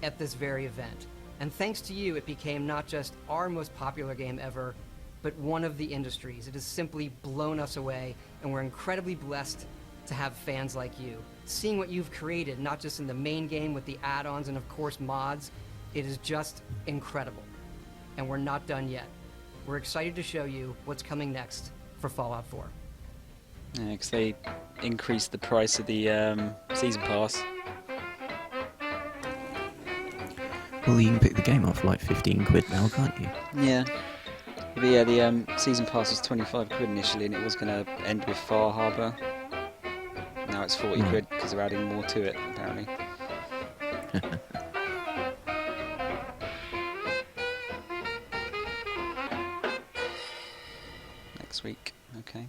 at this very event. And thanks to you, it became not just our most popular game ever, but one of the industry's. It has simply blown us away, and we're incredibly blessed to have fans like you. Seeing what you've created, not just in the main game with the add-ons and of course mods, it is just incredible. And we're not done yet. We're excited to show you what's coming next for Fallout 4. Yeah, because they increased the price of the season pass. Well, you can pick the game up for like 15 quid now, can't you? Yeah. But yeah, the season pass was 25 quid initially, and it was going to end with Far Harbour. Now it's 40 quid because they're adding more to it, apparently. Next week, okay.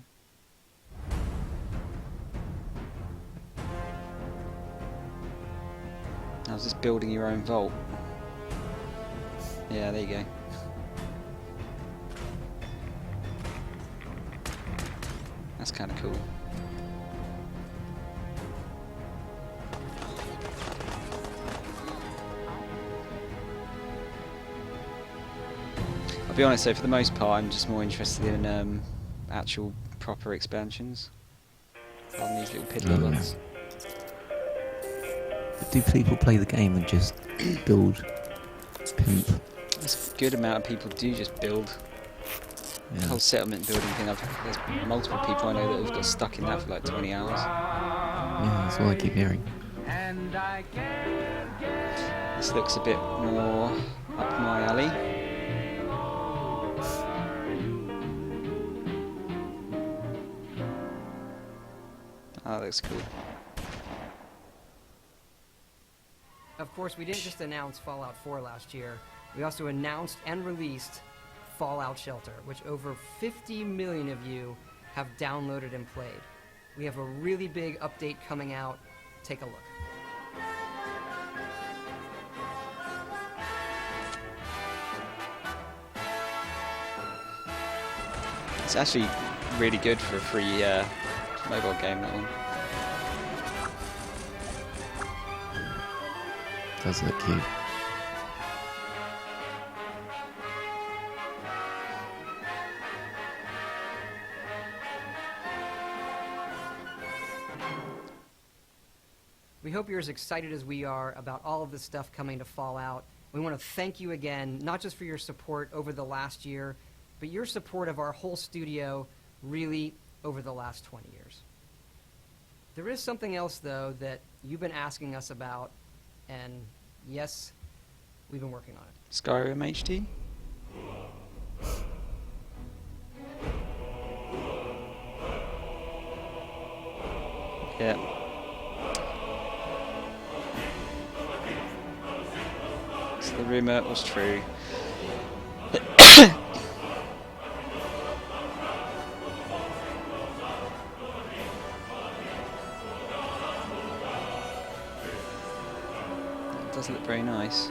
I was just building your own vault. Yeah, there you go. That's kind of cool. I'll be honest though, for the most part I'm just more interested in actual proper expansions rather than these little piddly ones. But do people play the game and just build, pimp? There's a good amount of people do just build. Yeah. The whole settlement building thing, there's multiple people I know that have got stuck in that for like 20 hours. Yeah, that's all I keep hearing. This looks a bit more up my alley. Oh, that looks cool. Of course, we didn't just announce Fallout 4 last year. We also announced and released Fallout Shelter, which over 50 million of you have downloaded and played. We have a really big update coming out. Take a look. It's actually really good for a free mobile game, that one. Does look cute. We hope you're as excited as we are about all of this stuff coming to Fallout. We want to thank you again, not just for your support over the last year, but your support of our whole studio really over the last 20 years. There is something else, though, that you've been asking us about, and yes, we've been working on it. Skyrim HD? Yeah. So the rumour was true. It does look very nice.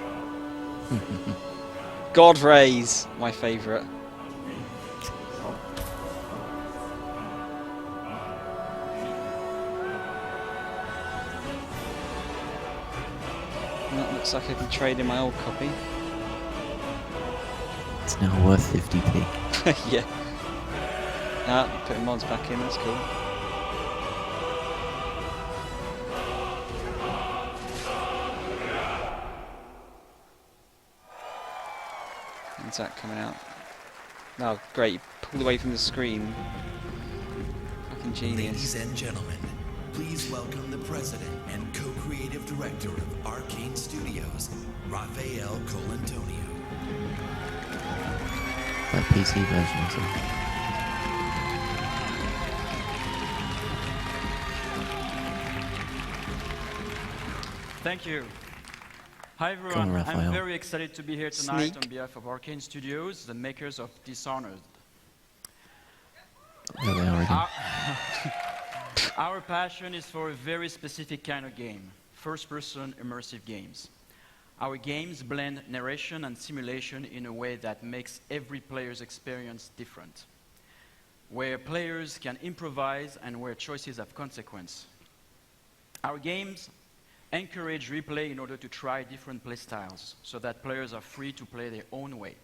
God Rays, my favourite. That looks like I can trade in my old copy. It's now worth 50p. Yeah. Ah, putting mods back in, that's cool. When's that coming out? Oh, great, you pulled away from the screen. Fucking genius. Ladies and gentlemen, please welcome the president and co-creative director of Arcane Studios, Rafael Colantonio. That PC version or something. Thank you. Hi Come on, everyone, Raphael. I'm very excited to be here tonight Sneak. on behalf of Arcane Studios, the makers of Dishonored. There they are again. Our passion is for a very specific kind of game, first-person immersive games. Our games blend narration and simulation in a way that makes every player's experience different. where players can improvise and where choices have consequence. Our games encourage replay in order to try different playstyles so that players are free to play their own way.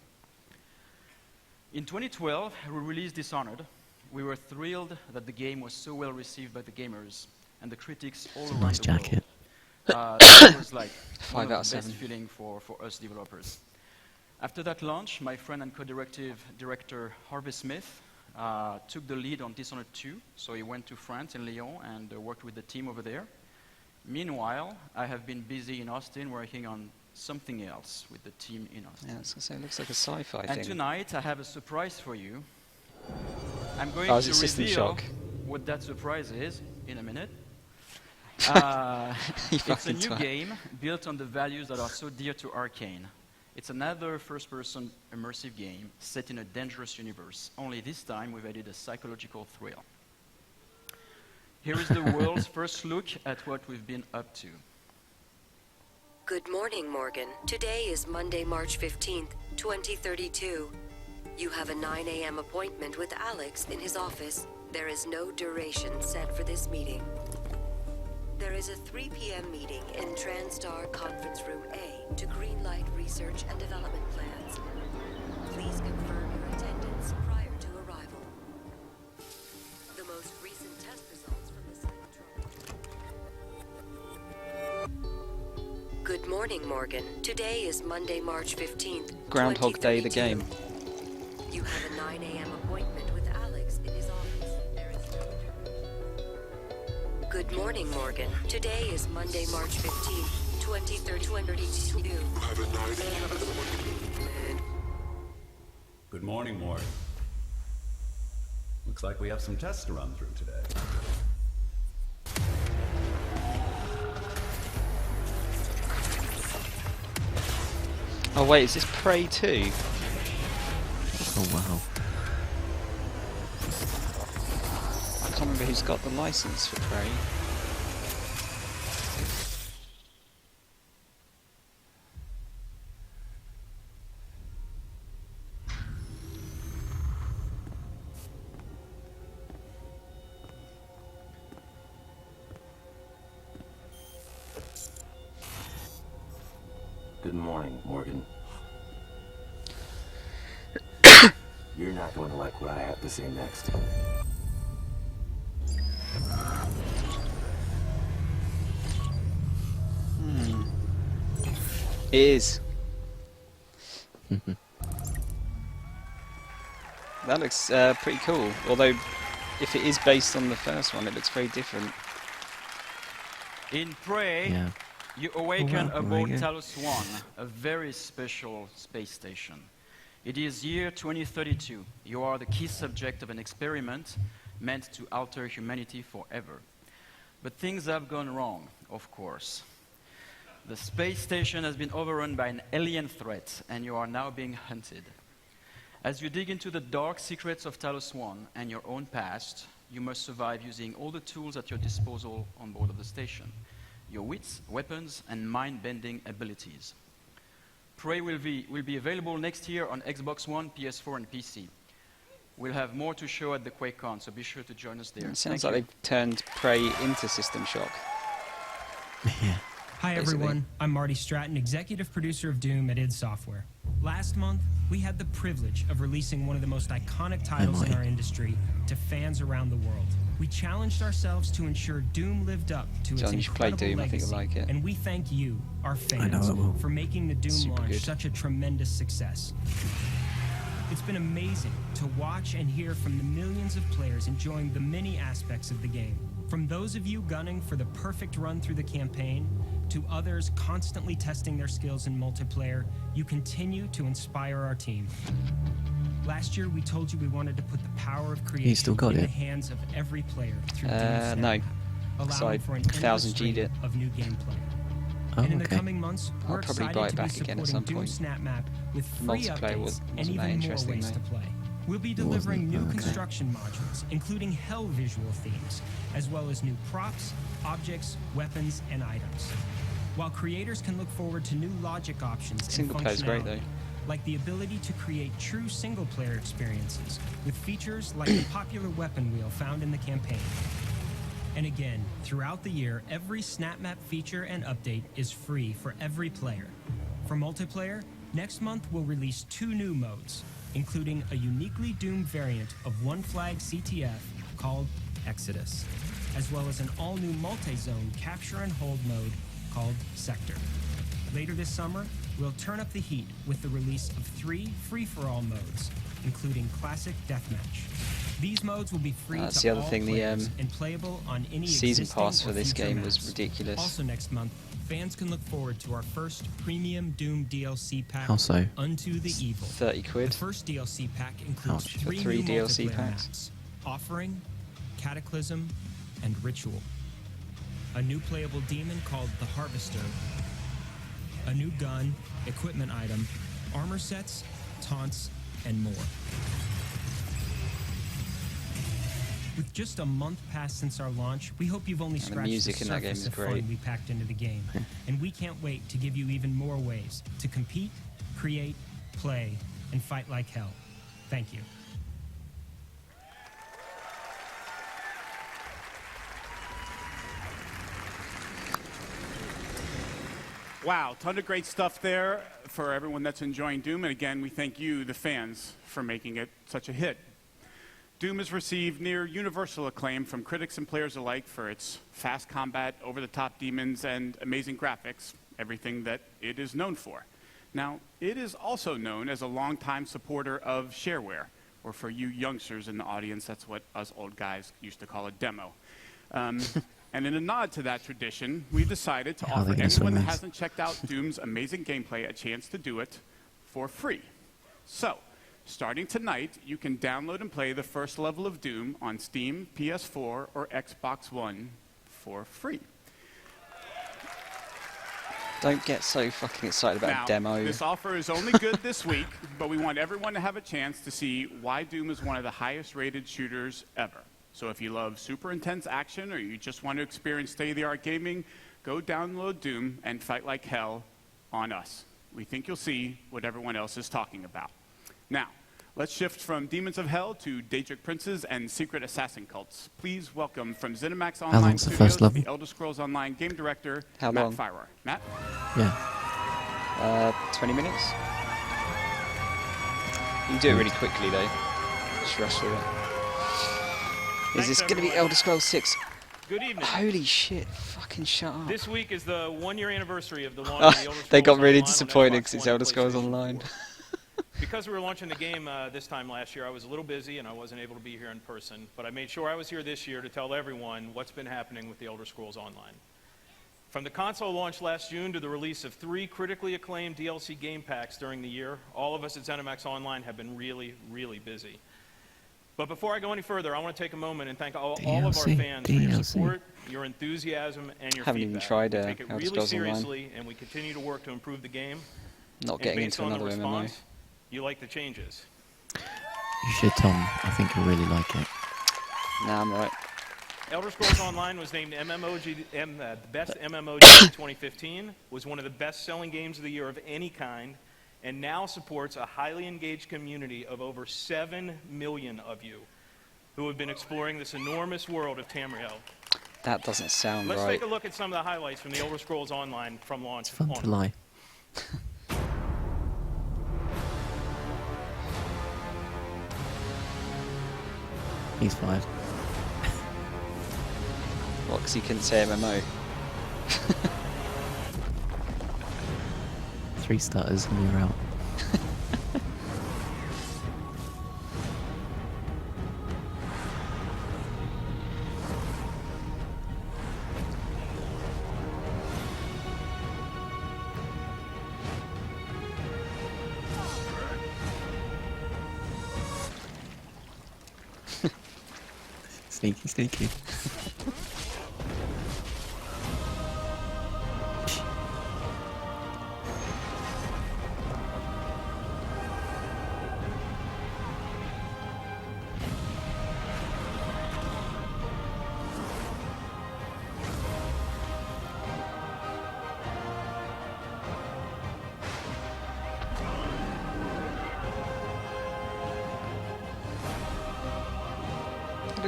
In 2012, we released Dishonored. We were thrilled that the game was so well received by the gamers and the critics all around nice the jacket. world. That was like 5 one out of of the best 7. feeling for us developers. After that launch, my friend and co-director Harvey Smith took the lead on Dishonored 2, so he went to France in Lyon and worked with the team over there. Meanwhile, I have been busy in Austin working on something else with the team in Austin. Yeah, I was gonna say, it looks like a sci-fi And thing. tonight I have a surprise for you. I'm going Oh, is to it System reveal Shock? what that surprise is in a minute. You It's a fucking new twat. game built on the values that are so dear to Arcane. It's another first-person immersive game set in a dangerous universe. Only this time we've added a psychological thrill. Here is the world's first look at what we've been up to. Good morning, Morgan. Today is Monday, March 15th, 2032. You have a 9 a.m. appointment with Alex in his office. There is no duration set for this meeting. There is a 3 p.m. meeting in TranStar Conference Room A to greenlight research and development plans. Please confirm your attendance prior to arrival. The most recent test results from the Cybertron. Good morning, Morgan. Today is Monday, March 15th. Groundhog Day, the 2032. game. You have a 9 a.m. appointment with Alex in his office. There is no duration. Good morning, Morgan. Today is Monday, March 15th, 2032. You have a 9 a.m. appointment. Good morning, Morgan. Looks like we have some tests to run through today. Oh wait, is this Prey 2? Oh wow. I can't remember who's got the license for Prey. Good morning, Morgan. You're not going to like what I have to say next. It is. That looks pretty cool. Although, if it is based on the first one, it looks very different. In Prey, Yeah. you awaken Well, aboard there you go. Talos 1, a very special space station. It is year 2032. You are the key subject of an experiment meant to alter humanity forever. But things have gone wrong, of course. The space station has been overrun by an alien threat, and you are now being hunted. As you dig into the dark secrets of Talos 1 and your own past, you must survive using all the tools at your disposal on board of the station. Your wits, weapons, and mind-bending abilities. Prey will be available next year on Xbox One, PS4, and PC. We'll have more to show at the QuakeCon, so be sure to join us there. It sounds Thank like you. they've turned Prey into System Shock. Hi Basically. everyone, I'm Marty Stratton, executive producer of Doom at id Software. Last month, we had the privilege of releasing one of the most iconic titles in our industry to fans around the world. We challenged ourselves to ensure Doom lived up to its John, you should play incredible Doom, I think you'll legacy, like it. and we thank you, our I know fans, it will. for making the Doom Super launch good. such a tremendous success. It's been amazing to watch and hear from the millions of players enjoying the many aspects of the game. From those of you gunning for the perfect run through the campaign, to others constantly testing their skills in multiplayer, you continue to inspire our team. Last year, we told you we wanted to put the power of creation still got in the it? hands of every player through Doom No. Snap, So I allowing for an endless 1000G'd stream it. of new gameplay. Oh, And in the okay. coming months, I'll we're probably excited buy it to be back again at supporting some Doom point. Snap Map with free Multiplayer updates wasn't and that even more interesting, ways though. to play. We'll be Wasn't? delivering new Okay. construction modules, including hell visual themes, as well as new props, objects, weapons, and items. While creators can look forward to new logic options Single and player's great, functionality, like the ability to create true single-player experiences with features like the popular weapon wheel found in the campaign. And again, throughout the year, every Snap Map feature and update is free for every player. For multiplayer, next month we'll release 2 new modes, including a uniquely Doom variant of One Flag CTF called Exodus, as well as an all-new multi-zone capture and hold mode called Sector. Later this summer, we'll turn up the heat with the release of 3 free-for-all modes, including Classic Deathmatch. These modes will be free That's to the other all thing, players and playable on any season existing pass for or this future game maps. was ridiculous. Also next month, fans can look forward to our first premium Doom DLC pack, How so? Unto the Evil. 30 quid. The first DLC pack includes Ouch. 3 For 3 new DLC multiplayer packs. maps: Offering, Cataclysm, and Ritual. A new playable demon called the Harvester. A new gun, equipment item, armor sets, taunts, and more. With just a month past since our launch, we hope you've only And the scratched music the in that game surface is of great. fun we packed into the game. And we can't wait to give you even more ways to compete, create, play, and fight like hell. Thank you. Wow, ton of great stuff there for everyone that's enjoying Doom. And again, we thank you, the fans, for making it such a hit. Doom has received near universal acclaim from critics and players alike for its fast combat, over-the-top demons, and amazing graphics, everything that it is known for. Now, it is also known as a longtime supporter of shareware, or for you youngsters in the audience, that's what us old guys used to call a demo. And in a nod to that tradition, we decided to offer anyone that hasn't checked out Doom's amazing gameplay a chance to do it for free. So, starting tonight, you can download and play the first level of Doom on Steam, PS4, or Xbox One for free. Don't get so fucking excited about Now, a demo. this offer is only good this week, but we want everyone to have a chance to see why Doom is one of the highest rated shooters ever. So if you love super intense action or you just want to experience state-of-the-art gaming, go download Doom and fight like hell on us. We think you'll see what everyone else is talking about. Now, let's shift from Demons of Hell to Daedric Princes and Secret Assassin Cults. Please welcome from ZeniMax How Online long's the Studios, first level? the Elder Scrolls Online game director, How Matt long? Firer. Matt? Yeah. 20 minutes? You can do it really quickly though. Just rush through it. Is this going to be Elder Scrolls 6? Good evening. Holy shit, fucking shut up. This week is the 1-year anniversary of the launch of the Elder Scrolls They got really Online on disappointed Xbox because it's One and Elder Scrolls PlayStation Online. 4. Because we were launching the game this time last year, I was a little busy and I wasn't able to be here in person, but I made sure I was here this year to tell everyone what's been happening with the Elder Scrolls Online. From the console launch last June to the release of 3 critically acclaimed DLC game packs during the year, all of us at ZeniMax Online have been really, really busy. But before I go any further, I want to take a moment and thank all of our fans for your support, your enthusiasm, and your Haven't even feedback. tried We take it Elder really Scrolls Online. seriously, and we continue to work to improve the game. Not And getting based into on another the MMO. response, you like the changes. You should, Tom. I think you'll really like it. Nah, I'm right. Elder Scrolls Online was named the best MMOG of 2015, was one of the best-selling games of the year of any kind, and now supports a highly engaged community of over 7 million of you who have been exploring this enormous world of Tamriel. That doesn't sound Let's right. take a look at some of the highlights from the Elder Scrolls Online from launch. It's fun to lie. He's fired. What, because he couldn't say MMO? 3 starters and you're out. Sneaky, sneaky.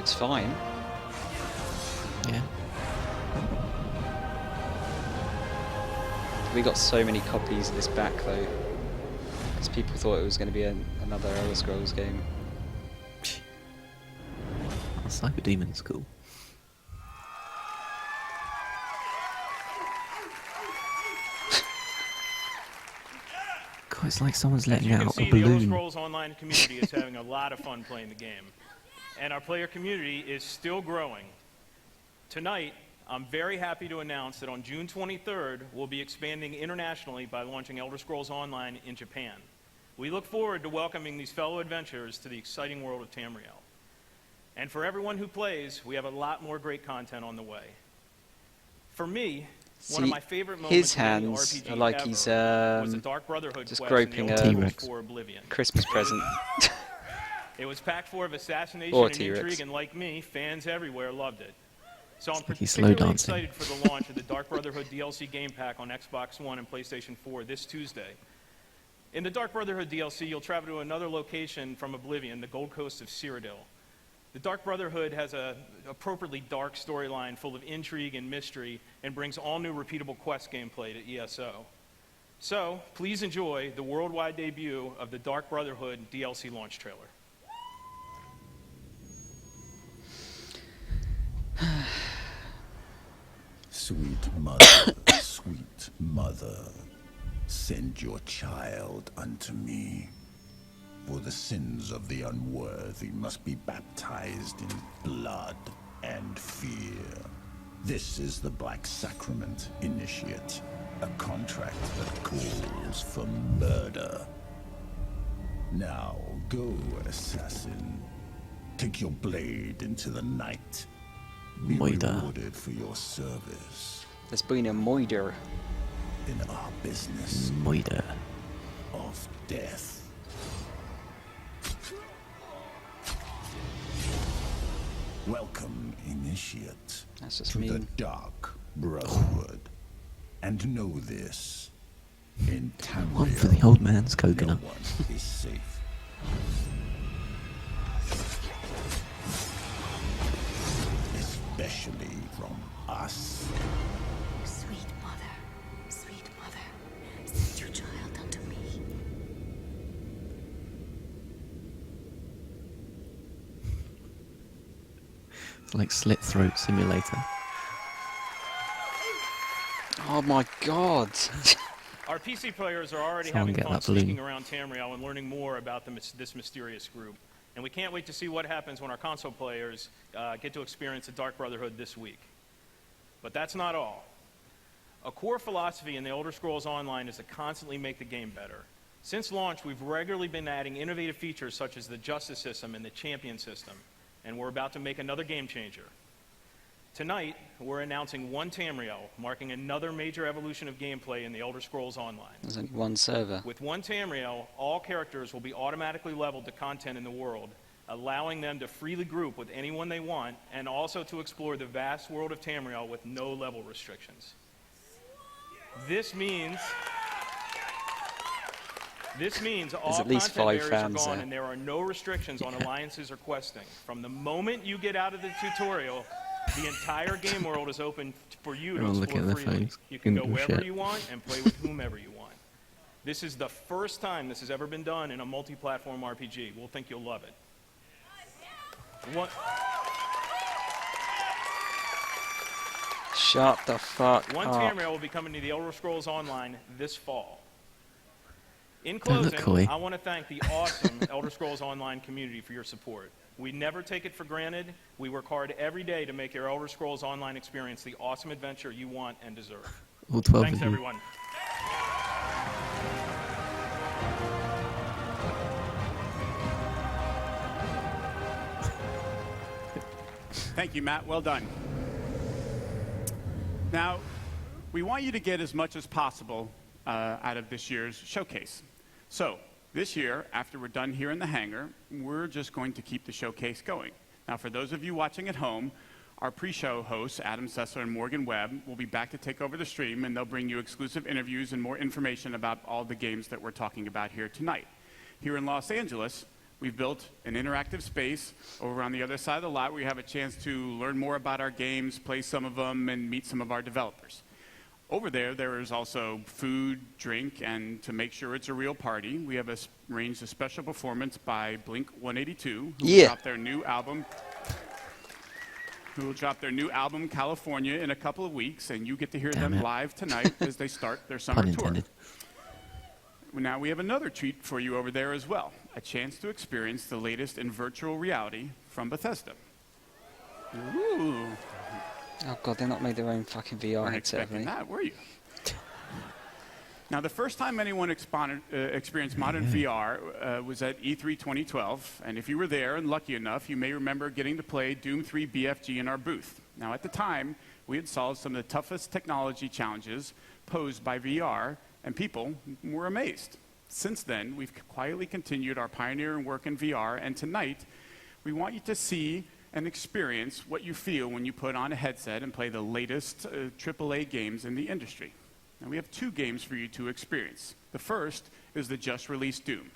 looks fine. Yeah. We got so many copies of this back though, because people thought it was going to be another Elder Scrolls game. Cyber Demon's cool. God, it's like someone's letting out a As you can see, the Elder balloon. Scrolls Online community is having a lot of fun playing the game. And our player community is still growing. Tonight, I'm very happy to announce that on June 23rd, we'll be expanding internationally by launching Elder Scrolls Online in Japan. We look forward to welcoming these fellow adventurers to the exciting world of Tamriel. And for everyone who plays, we have a lot more great content on the way. For me, one of my favorite moments his in any hands RPG are like ever he's was the Dark Brotherhood just quest groping in the Elder a Scrolls IV Oblivion. Christmas present. It was packed full of assassination Or and T-Rex. intrigue, and like me, fans everywhere loved it. So I'm like he's slow particularly dancing. excited for the launch of the Dark Brotherhood DLC game pack on Xbox One and PlayStation 4 this Tuesday. In the Dark Brotherhood DLC, you'll travel to another location from Oblivion, the Gold Coast of Cyrodiil. The Dark Brotherhood has an appropriately dark storyline full of intrigue and mystery and brings all new repeatable quest gameplay to ESO. So, please enjoy the worldwide debut of the Dark Brotherhood DLC launch trailer. Sweet mother, sweet mother, send your child unto me. For the sins of the unworthy must be baptized in blood and fear. This is the Black Sacrament, Initiate, a contract that calls for murder. Now go, assassin. Take your blade into the night. Be Moida. rewarded for your service There's been a moider. in our business Moida. of death. Welcome, Initiate, That's just to the mean. Dark Brotherhood. And know this, in One for the Tamriel, old man's coconut. no one is safe. Especially from us. Sweet mother, send your child unto me. It's like Slit Throat Simulator. Oh my god. Our PC players are already Someone having get fun that balloon. sneaking around Tamriel and learning more about this mysterious group. And we can't wait to see what happens when our console players get to experience the Dark Brotherhood this week. But that's not all. A core philosophy in the Elder Scrolls Online is to constantly make the game better. Since launch, we've regularly been adding innovative features such as the Justice System and the Champion System, and we're about to make another game changer. Tonight, we're announcing One Tamriel, marking another major evolution of gameplay in the Elder Scrolls Online. There's only one server. With One Tamriel, all characters will be automatically leveled to content in the world, allowing them to freely group with anyone they want, and also to explore the vast world of Tamriel with no level restrictions. This means all at least content 5 barriers are fans gone there. and there are no restrictions on alliances or questing. From the moment you get out of the tutorial, the entire game world is open for you to Everyone looking explore at their freely. phones. You can go Giving a wherever shit. you want and play with whomever you want. This is the first time this has ever been done in a multi-platform RPG. We'll think you'll love it. What? Shut the fuck One up. Tamriel will be coming to the Elder Scrolls Online this fall. In Don't look closing, coy. I want to thank the awesome Elder Scrolls Online community for your support. We never take it for granted. We work hard every day to make your Elder Scrolls Online experience the awesome adventure you want and deserve. All 12 Thanks, of you. everyone. Thank you, Matt. Well done. Now, we want you to get as much as possible out of this year's showcase. So, this year, after we're done here in the hangar, we're just going to keep the showcase going. Now, for those of you watching at home, our pre-show hosts, Adam Sessler and Morgan Webb, will be back to take over the stream, and they'll bring you exclusive interviews and more information about all the games that we're talking about here tonight. Here in Los Angeles, we've built an interactive space over on the other side of the lot where you have a chance to learn more about our games, play some of them, and meet some of our developers. Over there is also food, drink, and to make sure it's a real party, we have arranged a special performance by Blink 182, who will drop their new album. Who will drop their new album, California, in a couple of weeks, and you get to hear them live tonight as they start their summer tour. Now we have another treat for you over there as well, a chance to experience the latest in virtual reality from Bethesda. Ooh. Oh god, they're not made their own fucking VR headset, have they? That, were you? Now, the first time anyone experienced modern VR was at E3 2012, and if you were there and lucky enough, you may remember getting to play Doom 3 BFG in our booth. Now, at the time, we had solved some of the toughest technology challenges posed by VR, and people were amazed. Since then, we've quietly continued our pioneering work in VR, and tonight, we want you to see and experience what you feel when you put on a headset and play the latest AAA games in the industry. And we have 2 games for you to experience. The first is the just-released Doom.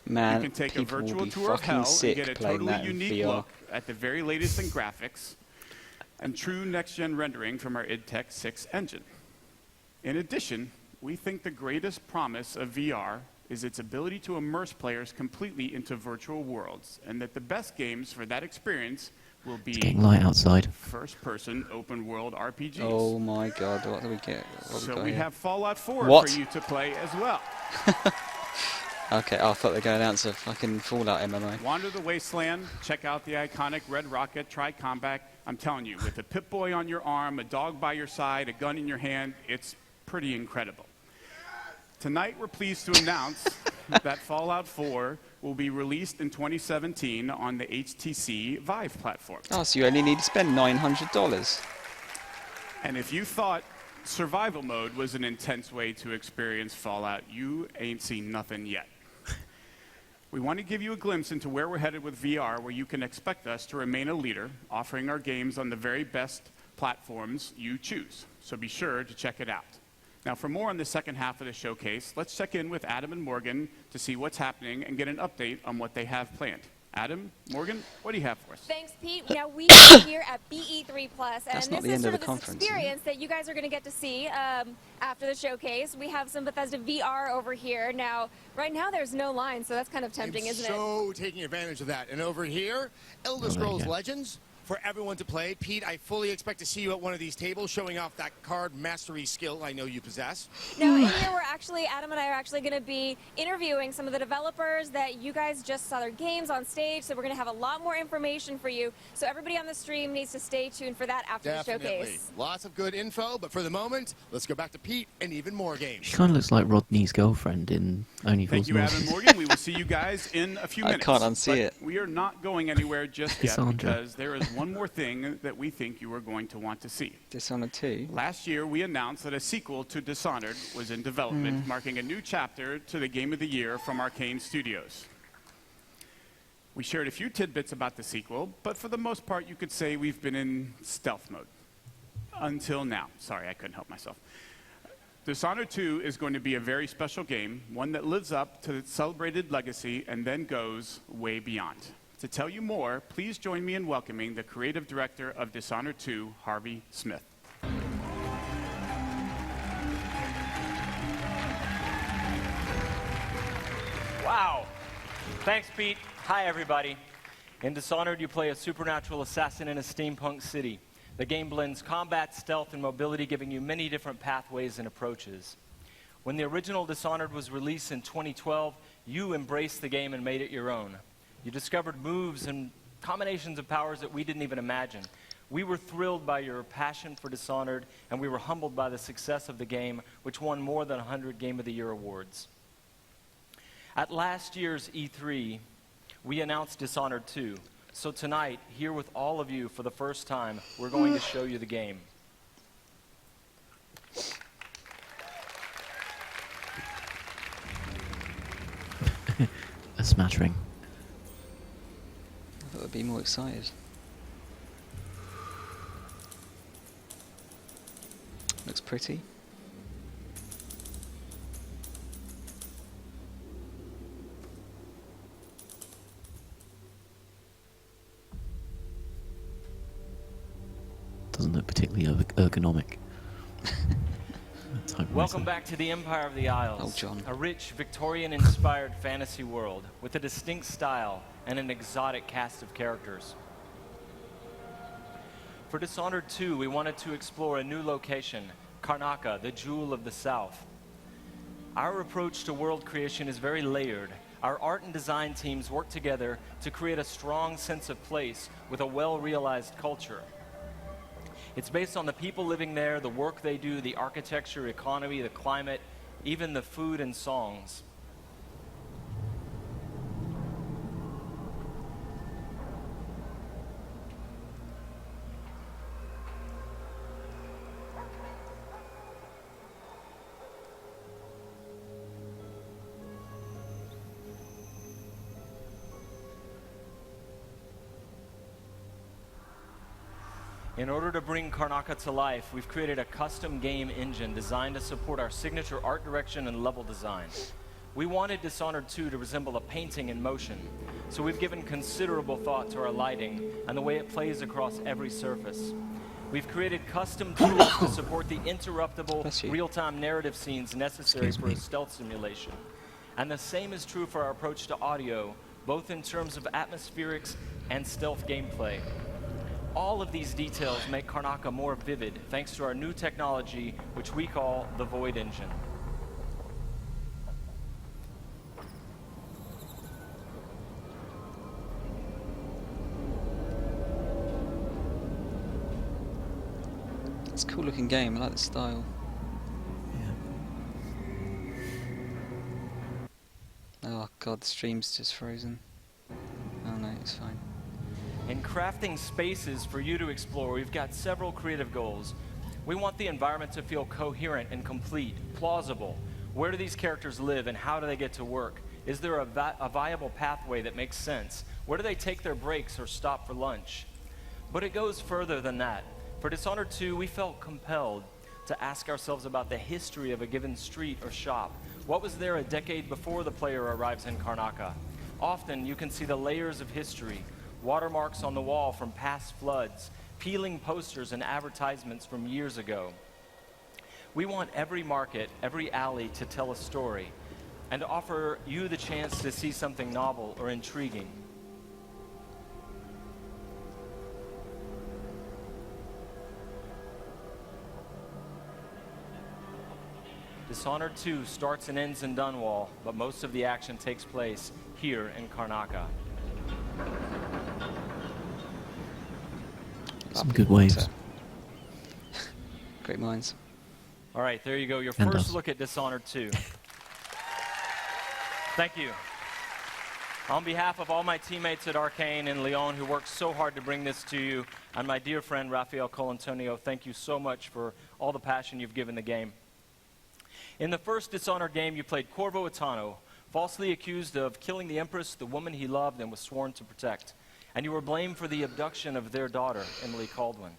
Man, you can take a people will virtual be tour of fucking hell sick and get a playing totally that in unique VR. look at the very latest in graphics and true next-gen rendering from our idTech 6 engine. In addition, we think the greatest promise of VR is its ability to immerse players completely into virtual worlds, and that the best games for that experience will be It's getting light outside. first-person open-world RPGs. Oh my god, what do we get? So we have Fallout 4 What? for you to play as well. Okay, I thought they were going to announce a fucking Fallout MMO. Wander the Wasteland, check out the iconic Red Rocket, try combat. I'm telling you, with a Pip-Boy on your arm, a dog by your side, a gun in your hand, it's pretty incredible. Tonight, we're pleased to announce that Fallout 4 will be released in 2017 on the HTC Vive platform. Oh, so you only need to spend $900. And if you thought survival mode was an intense way to experience Fallout, you ain't seen nothing yet. We want to give you a glimpse into where we're headed with VR, where you can expect us to remain a leader, offering our games on the very best platforms you choose. So be sure to check it out. Now, for more on the second half of the showcase, let's check in with Adam and Morgan to see what's happening and get an update on what they have planned. Adam, Morgan, what do you have for us? Thanks, Pete. Now, we are here at BE3+, and this is sort of this experience that you guys are going to get to see after the showcase. We have some Bethesda VR over here. Now, right now, there's no line, so that's kind of tempting, isn't it? So taking advantage of that. And over here, Elder Scrolls Legends for everyone to play. Pete, I fully expect to see you at one of these tables showing off that card mastery skill I know you possess. Now, in here, Adam and I are actually going to be interviewing some of the developers that you guys just saw their games on stage, so we're going to have a lot more information for you. So everybody on the stream needs to stay tuned for that after the showcase. Lots of good info, but for the moment, let's go back to Pete and even more games. She kind of looks like Rodney's girlfriend in Only Fools Thank you, Adam and Morgan. We will see you guys in a few minutes. I can't unsee it. We are not going anywhere just yet Cassandra. because there is one more thing that we think you are going to want to see. Dishonored 2? Last year, we announced that a sequel to Dishonored was in development, marking a new chapter to the Game of the Year from Arcane Studios. We shared a few tidbits about the sequel, but for the most part, you could say we've been in stealth mode. Until now. Sorry, I couldn't help myself. Dishonored 2 is going to be a very special game, one that lives up to its celebrated legacy and then goes way beyond. To tell you more, please join me in welcoming the creative director of Dishonored 2, Harvey Smith. Wow. Thanks, Pete. Hi, everybody. In Dishonored, you play a supernatural assassin in a steampunk city. The game blends combat, stealth, and mobility, giving you many different pathways and approaches. When the original Dishonored was released in 2012, you embraced the game and made it your own. You discovered moves and combinations of powers that we didn't even imagine. We were thrilled by your passion for Dishonored, and we were humbled by the success of the game, which won more than 100 Game of the Year awards. At last year's E3, we announced Dishonored 2. So tonight, here with all of you for the first time, we're going to show you the game. A smattering. I thought I'd be more excited. Looks pretty. doesn't look particularly ergonomic. Welcome back to the Empire of the Isles, Oh, John. a rich Victorian-inspired fantasy world with a distinct style and an exotic cast of characters. For Dishonored 2, we wanted to explore a new location, Karnaca, the jewel of the South. Our approach to world creation is very layered. Our art and design teams work together to create a strong sense of place with a well-realized culture. It's based on the people living there, the work they do, the architecture, economy, the climate, even the food and songs. In order to bring Karnaca to life, we've created a custom game engine designed to support our signature art direction and level design. We wanted Dishonored 2 to resemble a painting in motion, so we've given considerable thought to our lighting and the way it plays across every surface. We've created custom tools to support the interruptible, real-time narrative scenes necessary for a stealth simulation. And the same is true for our approach to audio, both in terms of atmospherics and stealth gameplay. All of these details make Karnaca more vivid thanks to our new technology, which we call the Void Engine. It's a cool looking game, I like the style. Oh god, the stream's just frozen. Oh no, it's fine. In crafting spaces for you to explore, we've got several creative goals. We want the environment to feel coherent and complete, plausible. Where do these characters live and how do they get to work? Is there a viable pathway that makes sense? Where do they take their breaks or stop for lunch? But it goes further than that. For Dishonored 2, we felt compelled to ask ourselves about the history of a given street or shop. What was there a decade before the player arrives in Karnaca? Often you can see the layers of history, watermarks on the wall from past floods, peeling posters and advertisements from years ago. We want every market, every alley to tell a story and to offer you the chance to see something novel or intriguing. Dishonored 2 starts and ends in Dunwall, but most of the action takes place here in Karnaca. Some good waves. Great minds. All right, there you go. Your And first us. look at Dishonored 2. Thank you. On behalf of all my teammates at Arcane and Lyon who worked so hard to bring this to you, and my dear friend Raphael Colantonio, thank you so much for all the passion you've given the game. In the first Dishonored game, you played Corvo Attano, falsely accused of killing the Empress, the woman he loved and was sworn to protect. And you were blamed for the abduction of their daughter, Emily Caldwin.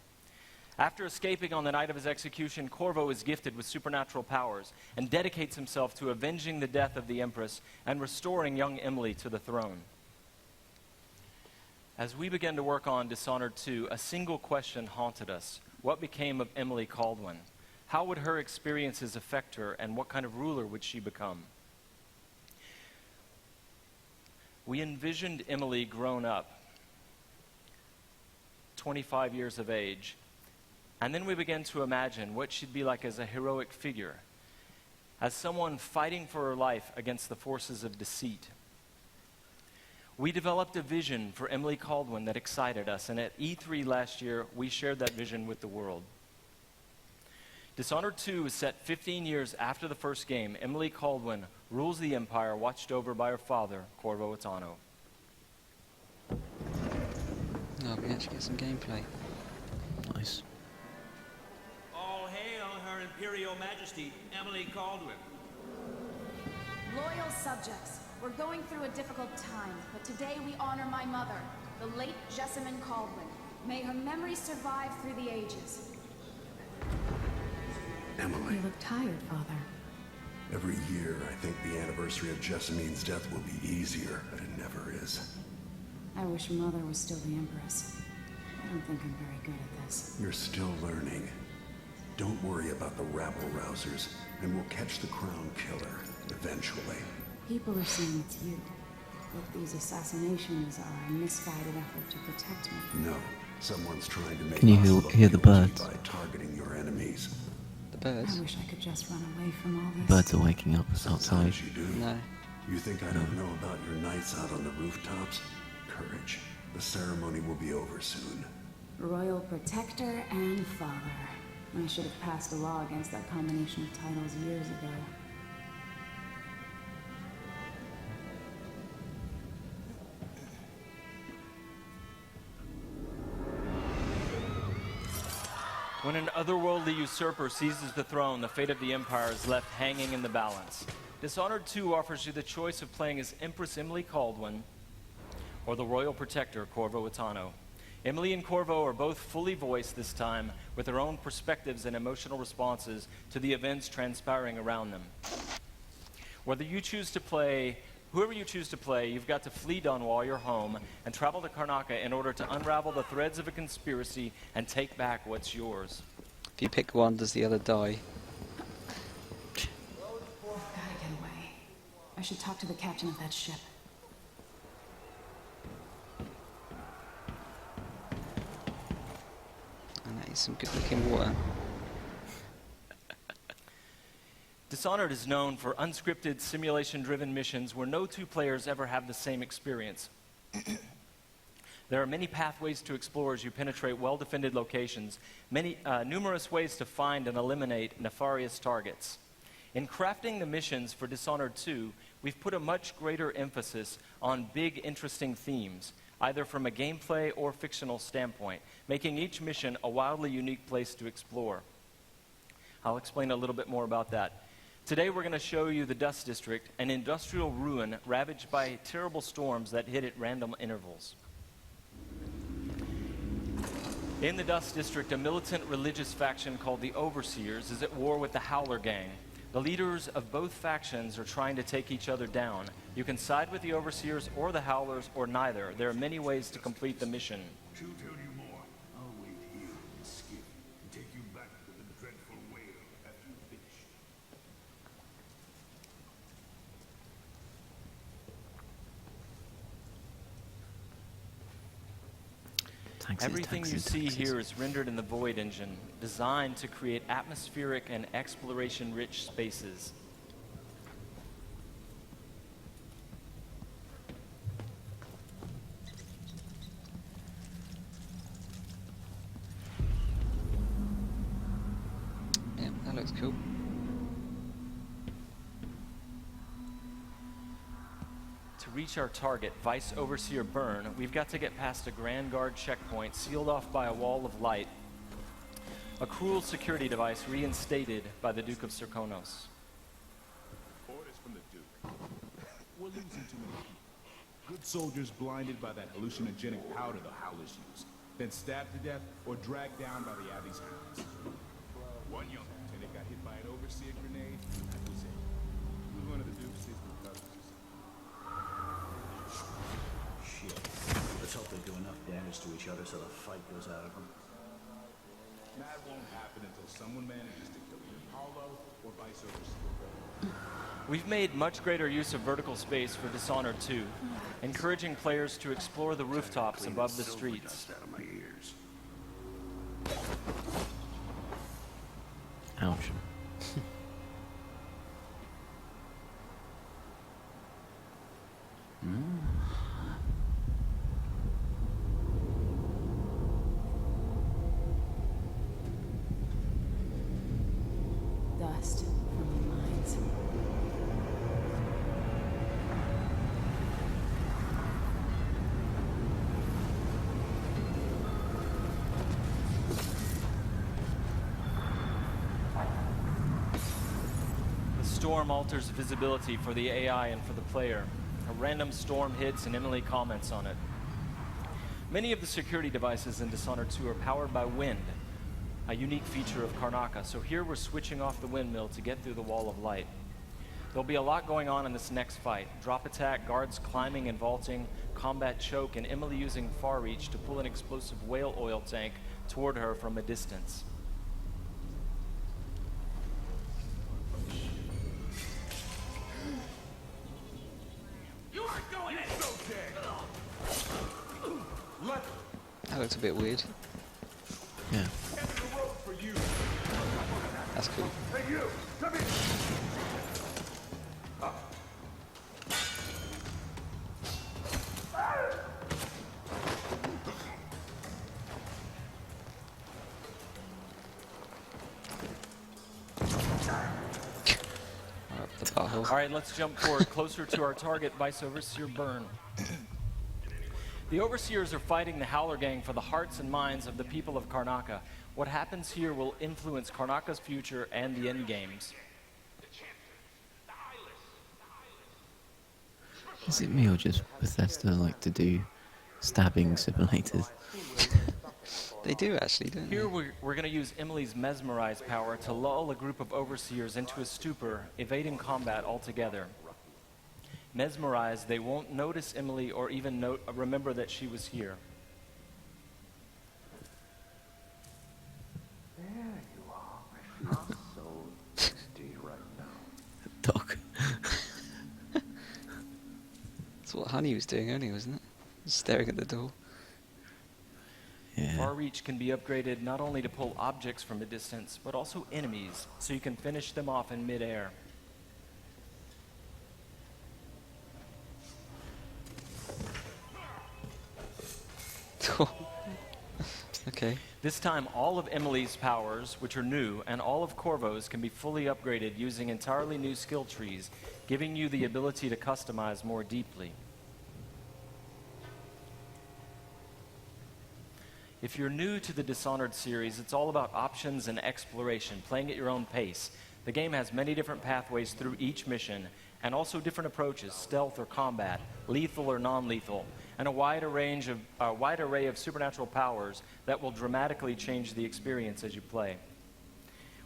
After escaping on the night of his execution, Corvo is gifted with supernatural powers and dedicates himself to avenging the death of the Empress and restoring young Emily to the throne. As we began to work on Dishonored 2, a single question haunted us. What became of Emily Caldwin? How would her experiences affect her, and what kind of ruler would she become? We envisioned Emily grown up, 25 years of age, and then we began to imagine what she'd be like as a heroic figure, as someone fighting for her life against the forces of deceit. We developed a vision for Emily Caldwin that excited us, and at E3 last year, we shared that vision with the world. Dishonored 2 is set 15 years after the first game. Emily Caldwin rules the Empire, watched over by her father, Corvo Attano. Oh, we actually get some gameplay. Nice. All hail Her Imperial Majesty, Emily Caldwin. Loyal subjects, we're going through a difficult time, but today we honor my mother, the late Jessamine Caldwin. May her memory survive through the ages. Emily. You look tired, Father. Every year, I think the anniversary of Jessamine's death will be easier, but it never is. I wish Mother was still the Empress. I don't think I'm very good at this. You're still learning. Don't worry about the rabble-rousers, and we'll catch the Crown Killer, eventually. People are saying it's you. That these assassinations are a misguided effort to protect me. No, someone's trying to make Can you us look hear the guilty birds? by targeting your enemies. The birds? I wish I could just run away from all this. Birds are waking up outside. Sometimes you do. No. You think I don't know about your nights out on the rooftops? Courage. The ceremony will be over soon. Royal Protector and Father. I should have passed a law against that combination of titles years ago. When an otherworldly usurper seizes the throne, the fate of the Empire is left hanging in the balance. Dishonored 2 offers you the choice of playing as Empress Emily Kaldwin or the Royal Protector, Corvo Itano. Emily and Corvo are both fully voiced this time, with their own perspectives and emotional responses to the events transpiring around them. Whoever you choose to play, you've got to flee Dunwall, your home, and travel to Karnaca in order to unravel the threads of a conspiracy and take back what's yours. If you pick one, does the other die? I've gotta get away. I should talk to the captain of that ship. And that is some good looking water. Dishonored is known for unscripted, simulation-driven missions where no 2 players ever have the same experience. There are many pathways to explore as you penetrate well-defended locations, numerous ways to find and eliminate nefarious targets. In crafting the missions for Dishonored 2, we've put a much greater emphasis on big, interesting themes, either from a gameplay or fictional standpoint, making each mission a wildly unique place to explore. I'll explain a little bit more about that. Today we're going to show you the Dust District, an industrial ruin ravaged by terrible storms that hit at random intervals. In the Dust District, a militant religious faction called the Overseers is at war with the Howler Gang. The leaders of both factions are trying to take each other down. You can side with the Overseers or the Howlers or neither. There are many ways to complete the mission. She'll tell you more. I'll wait here in the skiff and take you back to the dreadful whale after you finish. Everything you see here is rendered in the Void engine, designed to create atmospheric and exploration-rich spaces. Yeah, that looks cool. To reach our target, Vice Overseer Byrne, we've got to get past a Grand Guard checkpoint sealed off by a wall of light. A cruel security device reinstated by the Duke of Serkonos. Orders from the Duke. We're losing too many people. Good soldiers blinded by that hallucinogenic powder the Howlers use, then stabbed to death or dragged down by the Abbey's hounds. One young lieutenant got hit by an Overseer grenade. That was it. He was one of the Duke's sister cousins. Shit. Let's hope they do enough damage to each other so the fight goes out of them. That won't happen until someone manages to kill either Paulo or Vice Overseer. We've made much greater use of vertical space for Dishonored 2, encouraging players to explore the rooftops above the streets. Out of my ears. Ouch. Dust from the mines. The storm alters visibility for the AI and for the player. A random storm hits and Emily comments on it. Many of the security devices in Dishonored 2 are powered by wind, a unique feature of Karnaca, so here we're switching off the windmill to get through the wall of light. There'll be a lot going on in this next fight. Drop attack, guards climbing and vaulting, combat choke, and Emily using far reach to pull an explosive whale oil tank toward her from a distance. You aren't going anywhere. That looks a bit weird. Yeah. That's cool. Hey, you! Come here! All right, let's jump forward closer to our target, Vice Overseer Byrne. The Overseers are fighting the Howler Gang for the hearts and minds of the people of Karnaca. What happens here will influence Karnaca's future and the endgames. Is it me or just Bethesda like to do stabbing simulators? They do actually, don't Here we're going to use Emily's mesmerize power to lull a group of Overseers into a stupor, evading combat altogether. Mesmerized, they won't notice Emily or even remember that she was here. There you are. I'm so thirsty right now. Dog. That's what Honey was doing earlier, wasn't it? Just staring at the door. Yeah. Far reach can be upgraded not only to pull objects from a distance, but also enemies, so you can finish them off in midair. Okay. This time, all of Emily's powers, which are new, and all of Corvo's can be fully upgraded using entirely new skill trees, giving you the ability to customize more deeply. If you're new to the Dishonored series, it's all about options and exploration, playing at your own pace. The game has many different pathways through each mission, and also different approaches, stealth or combat, lethal or non-lethal, and a wide array of supernatural powers that will dramatically change the experience as you play.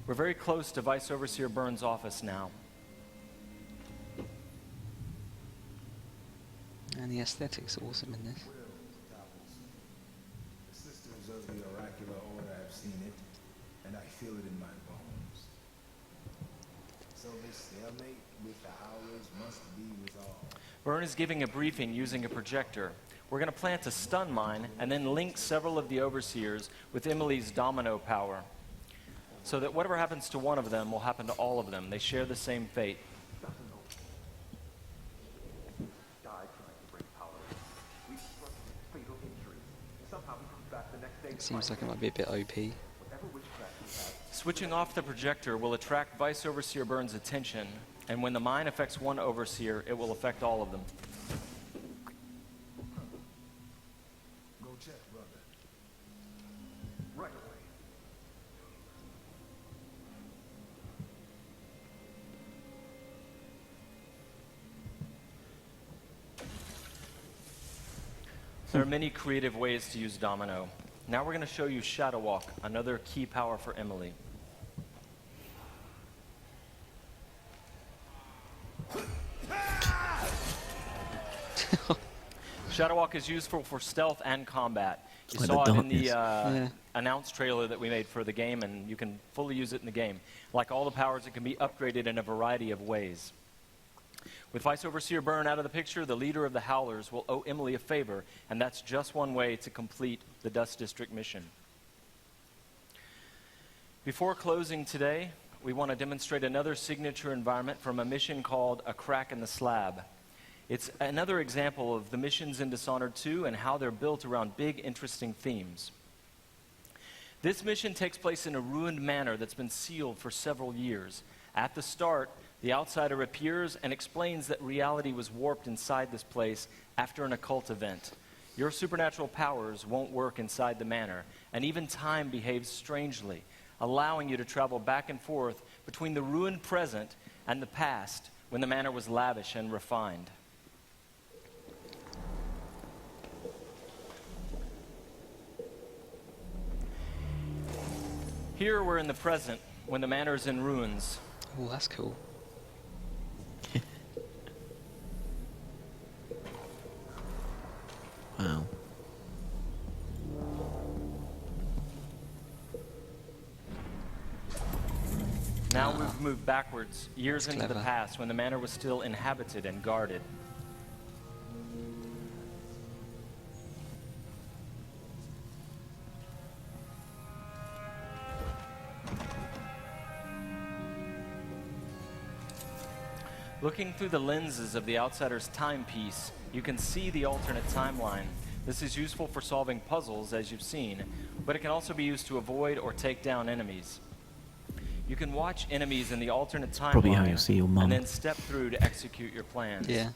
We're very close to Vice Overseer Byrne's office now. And the aesthetics are awesome in this. The sisters of the oracular order have seen it, and I feel it in my bones. So this stalemate with the Howlers must be resolved. Byrne is giving a briefing using a projector. We're going to plant a stun mine and then link several of the Overseers with Emily's domino power, so that whatever happens to one of them will happen to all of them. They share the same fate. It seems like it might be a bit OP. Switching off the projector will attract Vice Overseer Byrne's attention, and when the mine affects one Overseer, it will affect all of them. Go check, brother. Right away. There are many creative ways to use Domino. Now we're going to show you Shadow Walk, another key power for Emily. Shadow Walk is useful for stealth and combat. You Like saw the it in the darkness. announced trailer that we made for the game, and you can fully use it in the game. Like all the powers, it can be upgraded in a variety of ways. With Vice Overseer Byrne out of the picture, the leader of the Howlers will owe Emily a favor, and that's just one way to complete the Dust District mission. Before closing today, we want to demonstrate another signature environment from a mission called A Crack in the Slab. It's another example of the missions in Dishonored 2 and how they're built around big, interesting themes. This mission takes place in a ruined manor that's been sealed for several years. At the start, the outsider appears and explains that reality was warped inside this place after an occult event. Your supernatural powers won't work inside the manor, and even time behaves strangely, allowing you to travel back and forth between the ruined present and the past when the manor was lavish and refined. Here we're in the present when the manor is in ruins. Oh, that's cool. Now we've moved backwards, years That's into the clever. past, when the manor was still inhabited and guarded. Looking through the lenses of the outsider's timepiece, you can see the alternate timeline. This is useful for solving puzzles, as you've seen, but it can also be used to avoid or take down enemies. You can watch enemies in the alternate Probably how you'll see your timeline mum. and then step through to execute your plans. Yeah.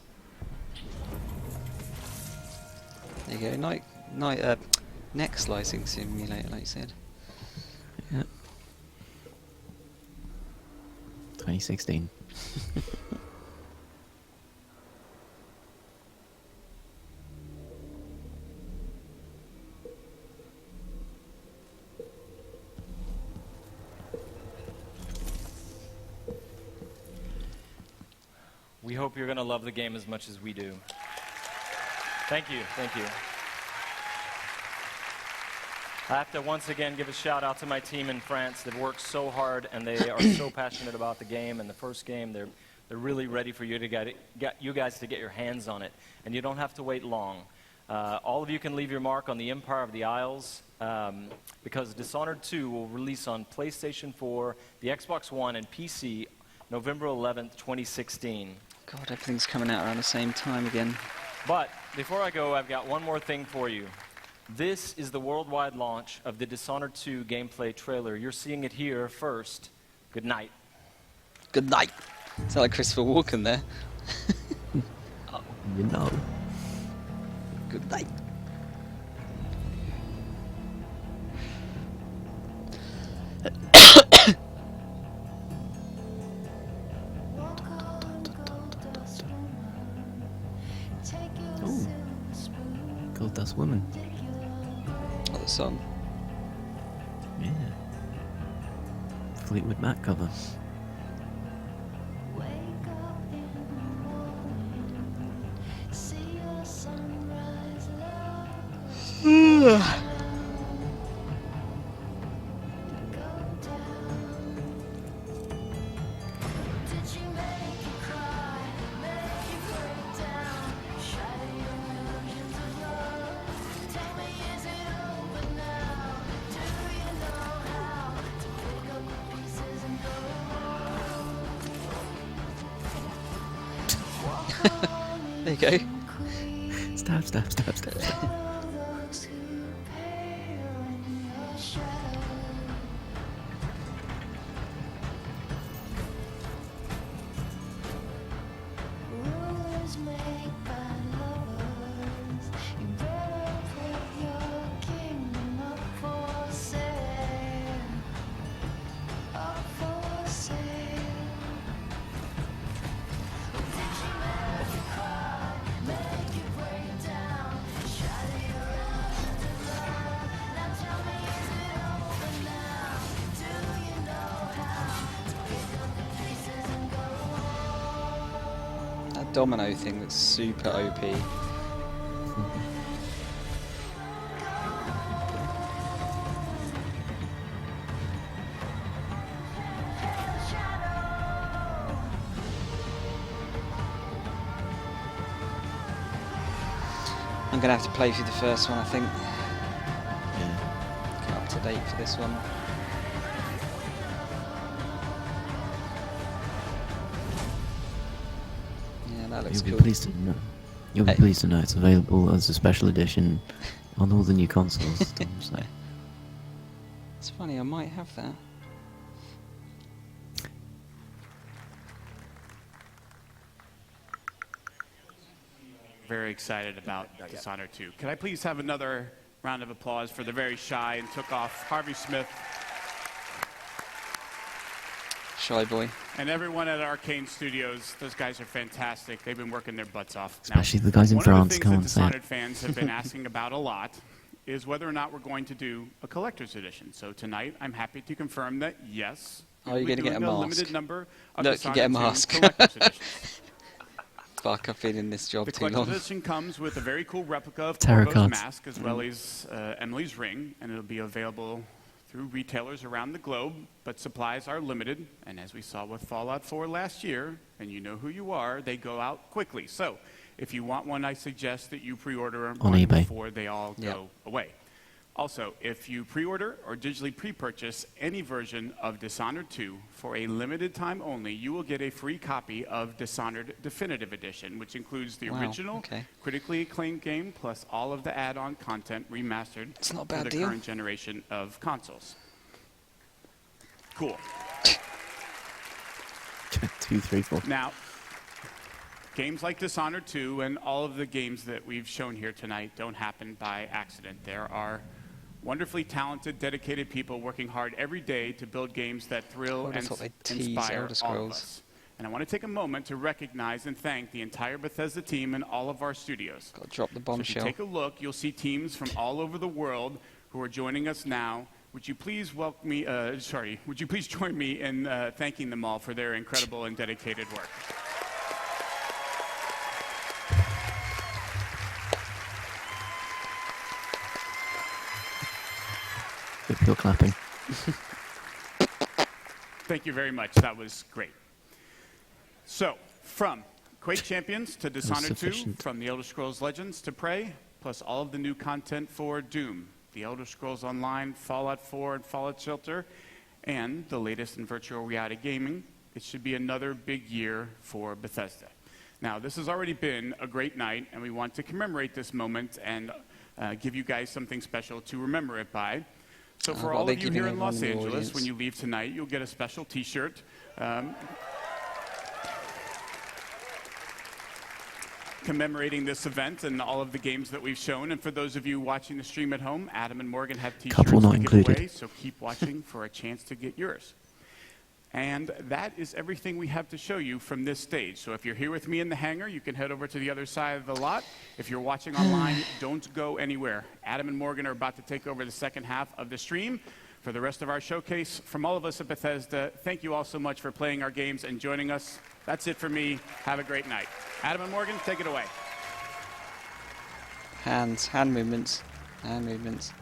There you go. Neck slicing simulator, like you said. Yeah. 2016. We hope you're going to love the game as much as we do. Thank you. Thank you. I have to once again give a shout out to my team in France. They've worked so hard and they are so passionate about the game. And the first game, they're really ready for you to get you guys to get your hands on it. And you don't have to wait long. All of you can leave your mark on the Empire of the Isles because Dishonored 2 will release on PlayStation 4, the Xbox One, and PC November 11th, 2016. God, everything's coming out around the same time again. But before I go, I've got one more thing for you. This is the worldwide launch of the Dishonored 2 gameplay trailer. You're seeing it here first. Good night. Good night. Sound like Christopher Walken there. You know. Good night. Ooh. Gold Dust Woman. Oh, the song. Yeah. Fleetwood Mac cover. There you go. Stab, stab, stab, stab, stab. That domino thing looks super OP. I'm gonna have to play through the first one, I think. Yeah. Get up to date for this one. Yeah, that looks You'll cool. be pleased to know. You'll be pleased to know it's available as a special edition on all the new consoles. Tom, so. It's funny, I might have that. Very excited about Dishonored 2. Could I please have another round of applause for the very shy and took off Harvey Smith Shy boy. and everyone at Arcane Studios. Those guys are fantastic. They've been working their butts off. Especially the guys in one France, of the come on, things say that it. Dishonored fans have been asking about a lot is whether or not we're going to do a collector's edition. So tonight, I'm happy to confirm that yes, Are you we'll be going to get a doing mask? limited number of Look, you get a Dishonored 2 mask. collector's editions. Fuck, I've been in this job The too collector's long. edition comes with a very cool replica of Tarot Corvo's cards. mask as well as Emily's ring, and it'll be available through retailers around the globe, but supplies are limited. And as we saw with Fallout 4 last year, and you know who you are, they go out quickly. So if you want one, I suggest that you pre-order On one eBay. before they all go away. Also, if you pre-order or digitally pre-purchase any version of Dishonored 2 for a limited time only, you will get a free copy of Dishonored Definitive Edition, which includes the original, critically acclaimed game, plus all of the add-on content remastered for the current generation of consoles. Cool. 2, 3, 4. Now, games like Dishonored 2 and all of the games that we've shown here tonight don't happen by accident. There are wonderfully talented, dedicated people working hard every day to build games that thrill and inspire all of us. And I want to take a moment to recognize and thank the entire Bethesda team and all of our studios. Got to drop the bombshell. So if you take a look, you'll see teams from all over the world who are joining us now. Would you please welcome me? Would you please join me in thanking them all for their incredible and dedicated work? People clapping. Thank you very much. That was great. So, from Quake Champions to Dishonored 2, from The Elder Scrolls Legends to Prey, plus all of the new content for Doom, The Elder Scrolls Online, Fallout 4, and Fallout Shelter, and the latest in virtual reality gaming, it should be another big year for Bethesda. Now, this has already been a great night, and we want to commemorate this moment and give you guys something special to remember it by. So for all of you here in Los Angeles, when you leave tonight, you'll get a special T-shirt. Commemorating this event and all of the games that we've shown. And for those of you watching the stream at home, Adam and Morgan have T-shirts to give away, so keep watching for a chance to get yours. And that is everything we have to show you from this stage. So if you're here with me in the hangar, you can head over to the other side of the lot. If you're watching online, don't go anywhere. Adam and Morgan are about to take over the second half of the stream. For the rest of our showcase, from all of us at Bethesda, thank you all so much for playing our games and joining us. That's it for me. Have a great night. Adam and Morgan, take it away. Hand movements. Hand movements.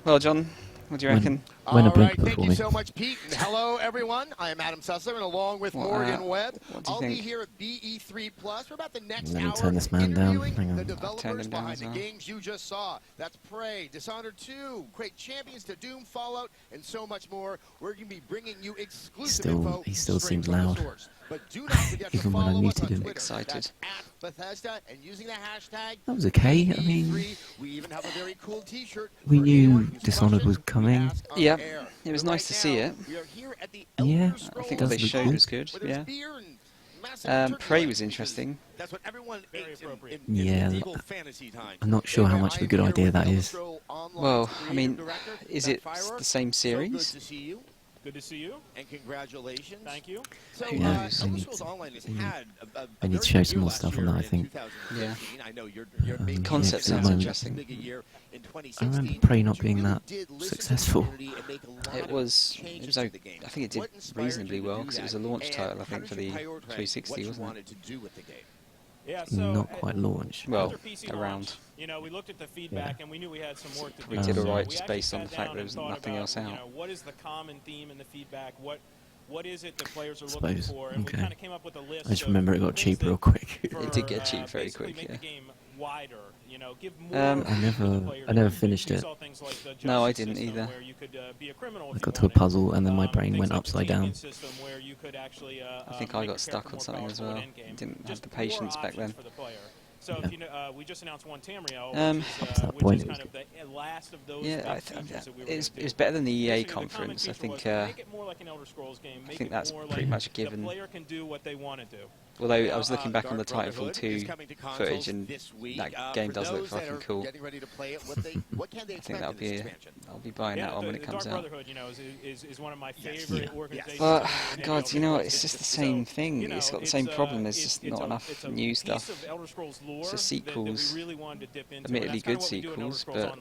Well, John, what do you reckon? All right, thank you so much, Pete. And hello, everyone. I am Adam Sussler, and along with Morgan Webb, I'll be here at BE3 Plus for about the next hour, turn this man down. Hang on. the developers behind the games you just saw. That's Prey, Dishonored 2, Quake Champions to Doom, Fallout, and so much more. We're going to be bringing you exclusive info. He still seems loud. But do not forget even to when I follow us muted on him. Twitter. Excited. That's at Bethesda, and using the hashtag That was okay. I mean, we even have a very cool T-shirt. we knew Dishonored was coming. Yeah, it was nice to see it. Yeah, I think what they showed was good. Yeah. Prey was interesting. That's what everyone ate in Yeah, medieval fantasy time. I'm not sure how much of a good idea that is. Well, I mean, is it the same series? Good to see you. And congratulations. Thank you. So, Who knows? Elder Scrolls Online has had I need to show some more stuff on that, I think. Yeah. I know your maybe concept sounds interesting. I remember Prey not being that successful. It was I think it did reasonably well because it was a launch title, I think, for the 360, wasn't it? Yeah, so Not quite launched. Well, PC around. launch, you know, we looked at the feedback and we knew we had some work to do. We did alright We just actually based on the sat fact down there and was thought nothing about, else out. You know, what is the common theme in the feedback? What is it that players are I looking suppose. for? And Okay. we kind of came up with a list. I just remember it got cheap real quick. It did get cheap very basically quick, make yeah. the game wider, you know, give more I never finished it. No, I didn't either. I got to a puzzle and then my brain went upside down. I think I got stuck on something as well. Didn't have the patience back then. So if you know, we just announced one Tamriel, which is kind of the last of those Yeah, features that we were it's better than the EA conference. I think make it more like an Elder Scrolls game. I think that's pretty much a given. The player can do what they want to do. Although I was looking back on the Titanfall 2 footage, and that game does look fucking cool. I think I'll be buying that one when it comes out. Brotherhood, you know, is one of my favorite organizations. But God, you know what? It's just the same thing. It's got the same problem. There's just not enough new stuff. It's just sequels, admittedly good sequels, but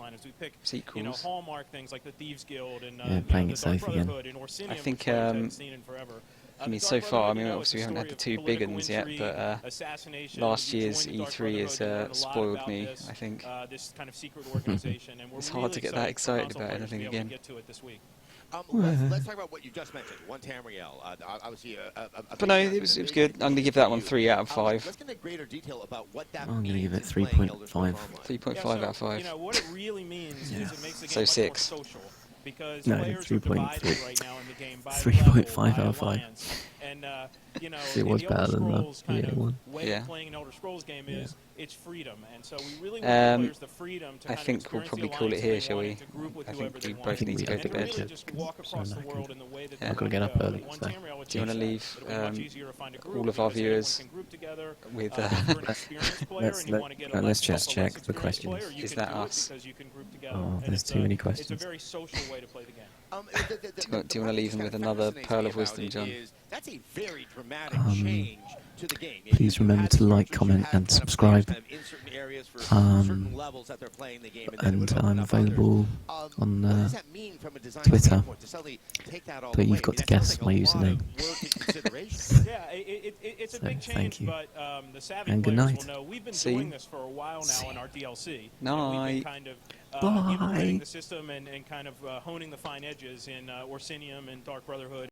sequels. You know, hallmark things like the Thieves Guild and Yeah, playing it safe again. Brotherhood and Orsinium, I think which I haven't seen in forever. I mean, so far, I mean, obviously we haven't had the two big ones yet, but last year's E3 has spoiled me, I think. This kind of secret organization, and we're It's hard to get that excited about anything again. Let's talk about what you just mentioned. One Tamriel. Obviously, But no, it was good. I'm going to give that one 3 out of 5. Let's get into greater detail about what that I'm going to give it 3.5. 3.5 out of 5. You know, what it really means is it makes the game So much 6. more social. Because No, players are 3.3. divided right now in the game by 3.5 out of 5. alliance. And, you know, It was the better Elder than the Scrolls kind EA of one. way Yeah. of playing an Elder Scrolls game is it's freedom. And so we really want players the freedom to I kind think of we'll experience probably call it here, shall we? to group with I whoever think they we want. both need to go to And really bed. just walk across the world in the way that Yeah. I've got to get up early, One so. Tamriel would Do you want to change that. leave It'll be much easier to find a group all of our because everyone viewers can group together. with... If you're an experienced player and you want to get a let's less just check experienced the questions. player, you Is can that do it us? because you can group together. Oh, And there's it's too many It's questions. a very social way to play the game. Do you want to leave him with another pearl of wisdom, John? That's a very dramatic change to the game. Please remember to like, comment, and subscribe. And I'm available on Twitter, but you've got to guess my username. Yeah, it's a big change, thank you. but the savvy And good players night. will know we've been See? doing this for a while now in our DLC. Night. And we've been kind of implementing the system and kind of honing the fine edges in Orsinium and Dark Brotherhood.